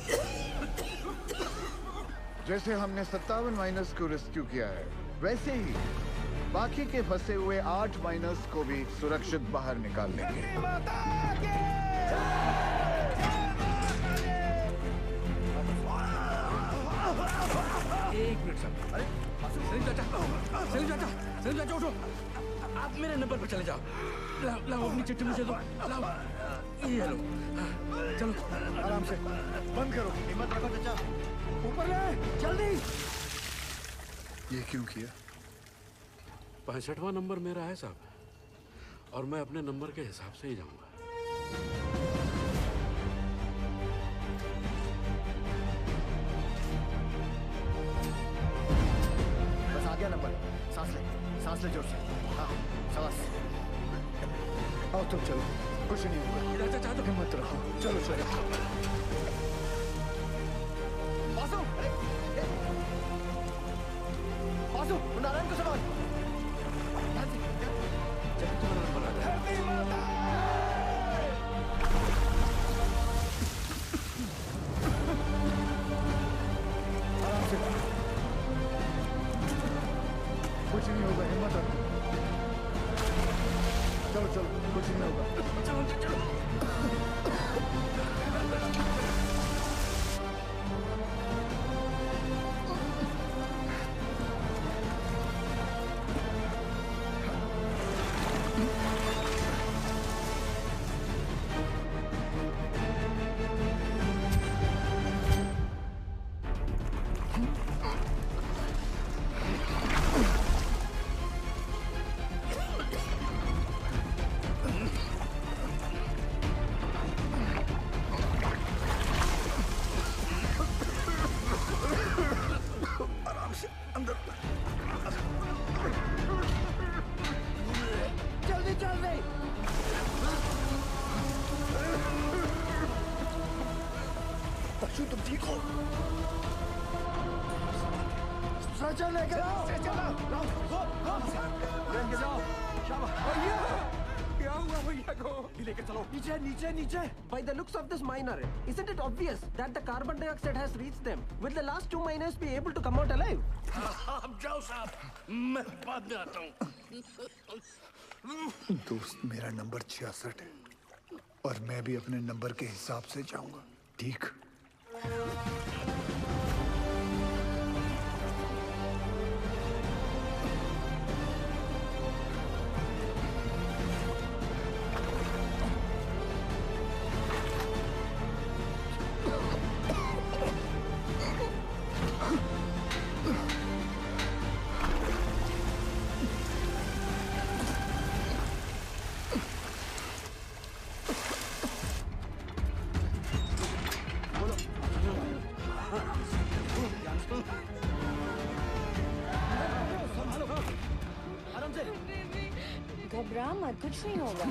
जैसे हमने 57 माइनर्स को रेस्क्यू किया है, वैसे ही बाकी के फंसे हुए 8 माइनर्स को भी सुरक्षित बाहर निकाल लेंगे। एक मिनट सर। अरे सलीम चाचा, सलीम चाचा, सलीम चाचा उठो। आप मेरे नंबर पर चले जाओ। लाओ अपनी चिट्ठी मुझे दो। लाओ ये लो। चलो आराम से बंद करो। हिम्मत रखो चाचा। ऊपर ले जल्दी। ये क्यों किया? 65वां नंबर मेरा है साहब, और मैं अपने नंबर के हिसाब से ही जाऊंगा। बस आ गया नंबर। सांस ले जोर से। हाँ सांस। आओ तुम चलो, कुछ नहीं होगा। हिम्मत रखो। चलो चलो। बासु, बासु, नारायण को संभाल। कुछ नहीं होगा, हिम्मत रखो। चलो चलो, कुछ नहीं होगा। चलो चलो। तुम ठीक हो? स्ट्रेचर लेकर आओ। लेके जाओ। भैया, क्या हुआ भैया को? लेके चलो। नीचे नीचे नीचे। By the looks of this miner, isn't it obvious that the carbon dioxide has reached them? Will the last 2 miners be able to come out alive? अब जाओ साहब, मैं बाद में आता हूँ। दोस्त, मेरा नंबर 66 है और मैं भी अपने नंबर के हिसाब से जाऊंगा, ठीक? घबरा मत, कुछ नहीं होगा।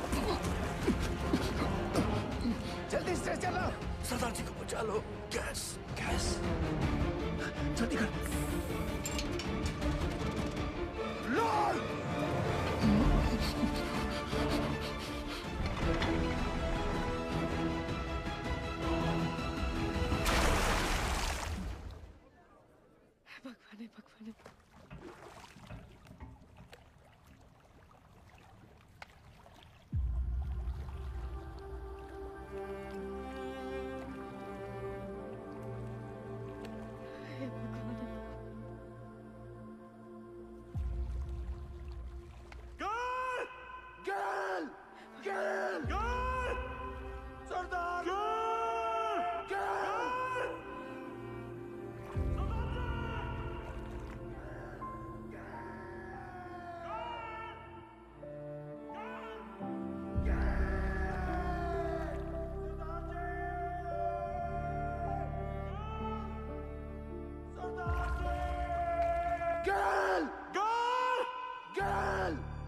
जल्दी से चलो। सरदार जी को बचा लो। गैस गैस जल्दी कर। लॉर्ड भगवान भगवान।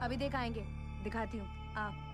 अभी देख आएंगे, दिखाती हूँ। आप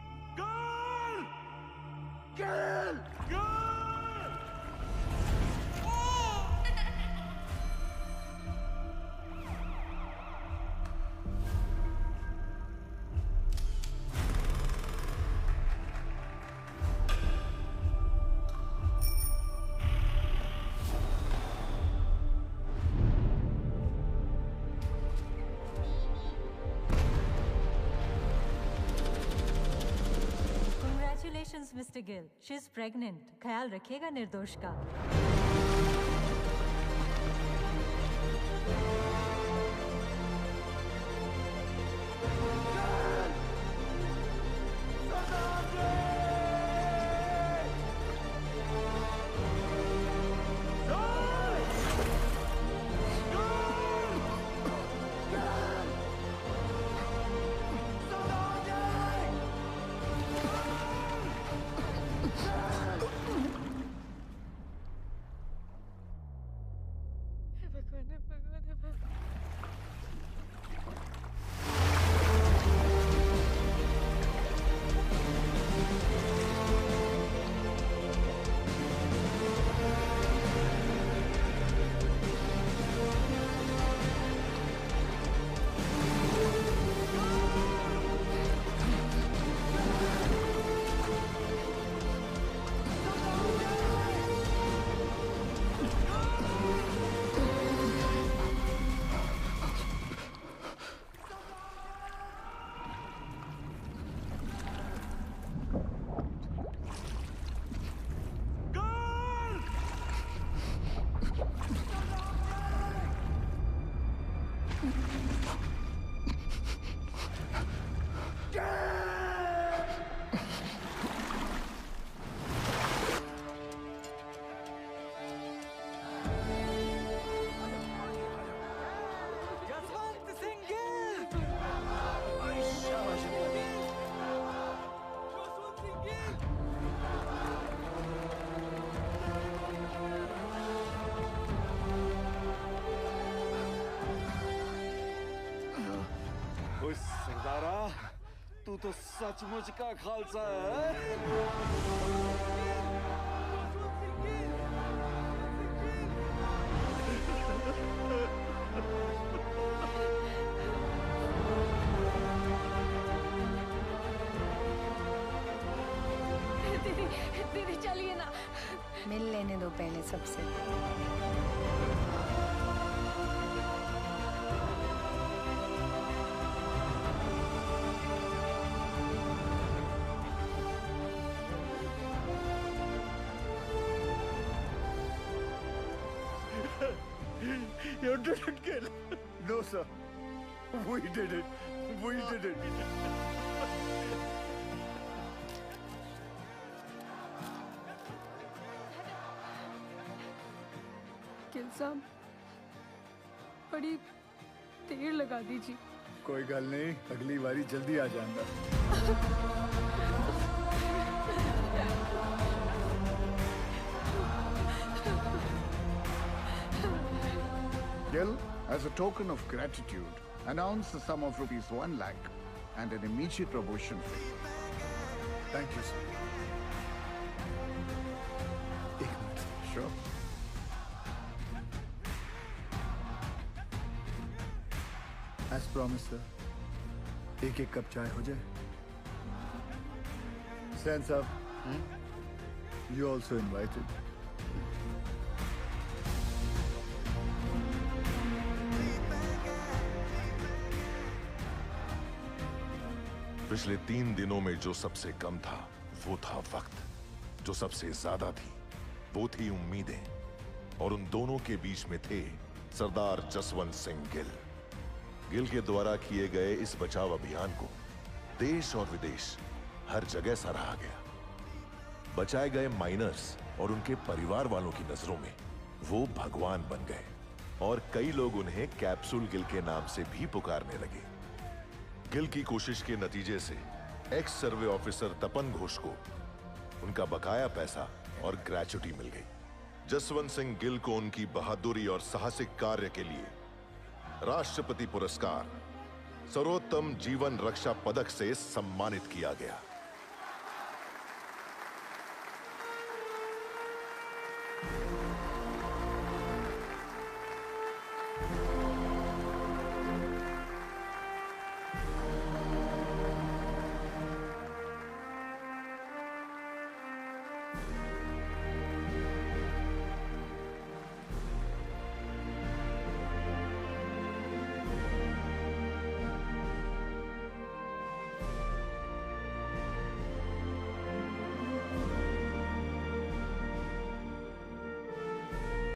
mister Gill, she is pregnant. ख्याल रखिएगा निर्दोष का। सरदारा, तू तो सचमुच का खालसा है। दीदी चलिए ना, मिल लेने दो पहले सबसे। You didn't kill. No, sir. We did it. We did it. Gill साहब, बड़ी देर लगा दीजिए। कोई गल नहीं, अगली बारी जल्दी आ जाऊंगा। Gil, as a token of gratitude, announce the sum of ₹1 lakh and an immediate promotion. Thank you, sir. एक minute. Sure. As promised, sir. एक कप चाय हो जाए. Stand up. You also invited. पिछले 3 दिनों में जो सबसे कम था वो था वक्त. जो सबसे ज्यादा थी वो थी उम्मीदें. और उन दोनों के बीच में थे सरदार जसवंत सिंह गिल. गिल के द्वारा किए गए इस बचाव अभियान को देश और विदेश हर जगह सराहा गया. बचाए गए माइनर्स और उनके परिवार वालों की नजरों में वो भगवान बन गए और कई लोग उन्हें कैप्सूल गिल के नाम से भी पुकारने लगे. गिल की कोशिश के नतीजे से एक्स सर्वे ऑफिसर तपन घोष को उनका बकाया पैसा और ग्रेच्युटी मिल गई. जसवंत सिंह गिल को उनकी बहादुरी और साहसिक कार्य के लिए राष्ट्रपति पुरस्कार सर्वोत्तम जीवन रक्षा पदक से सम्मानित किया गया.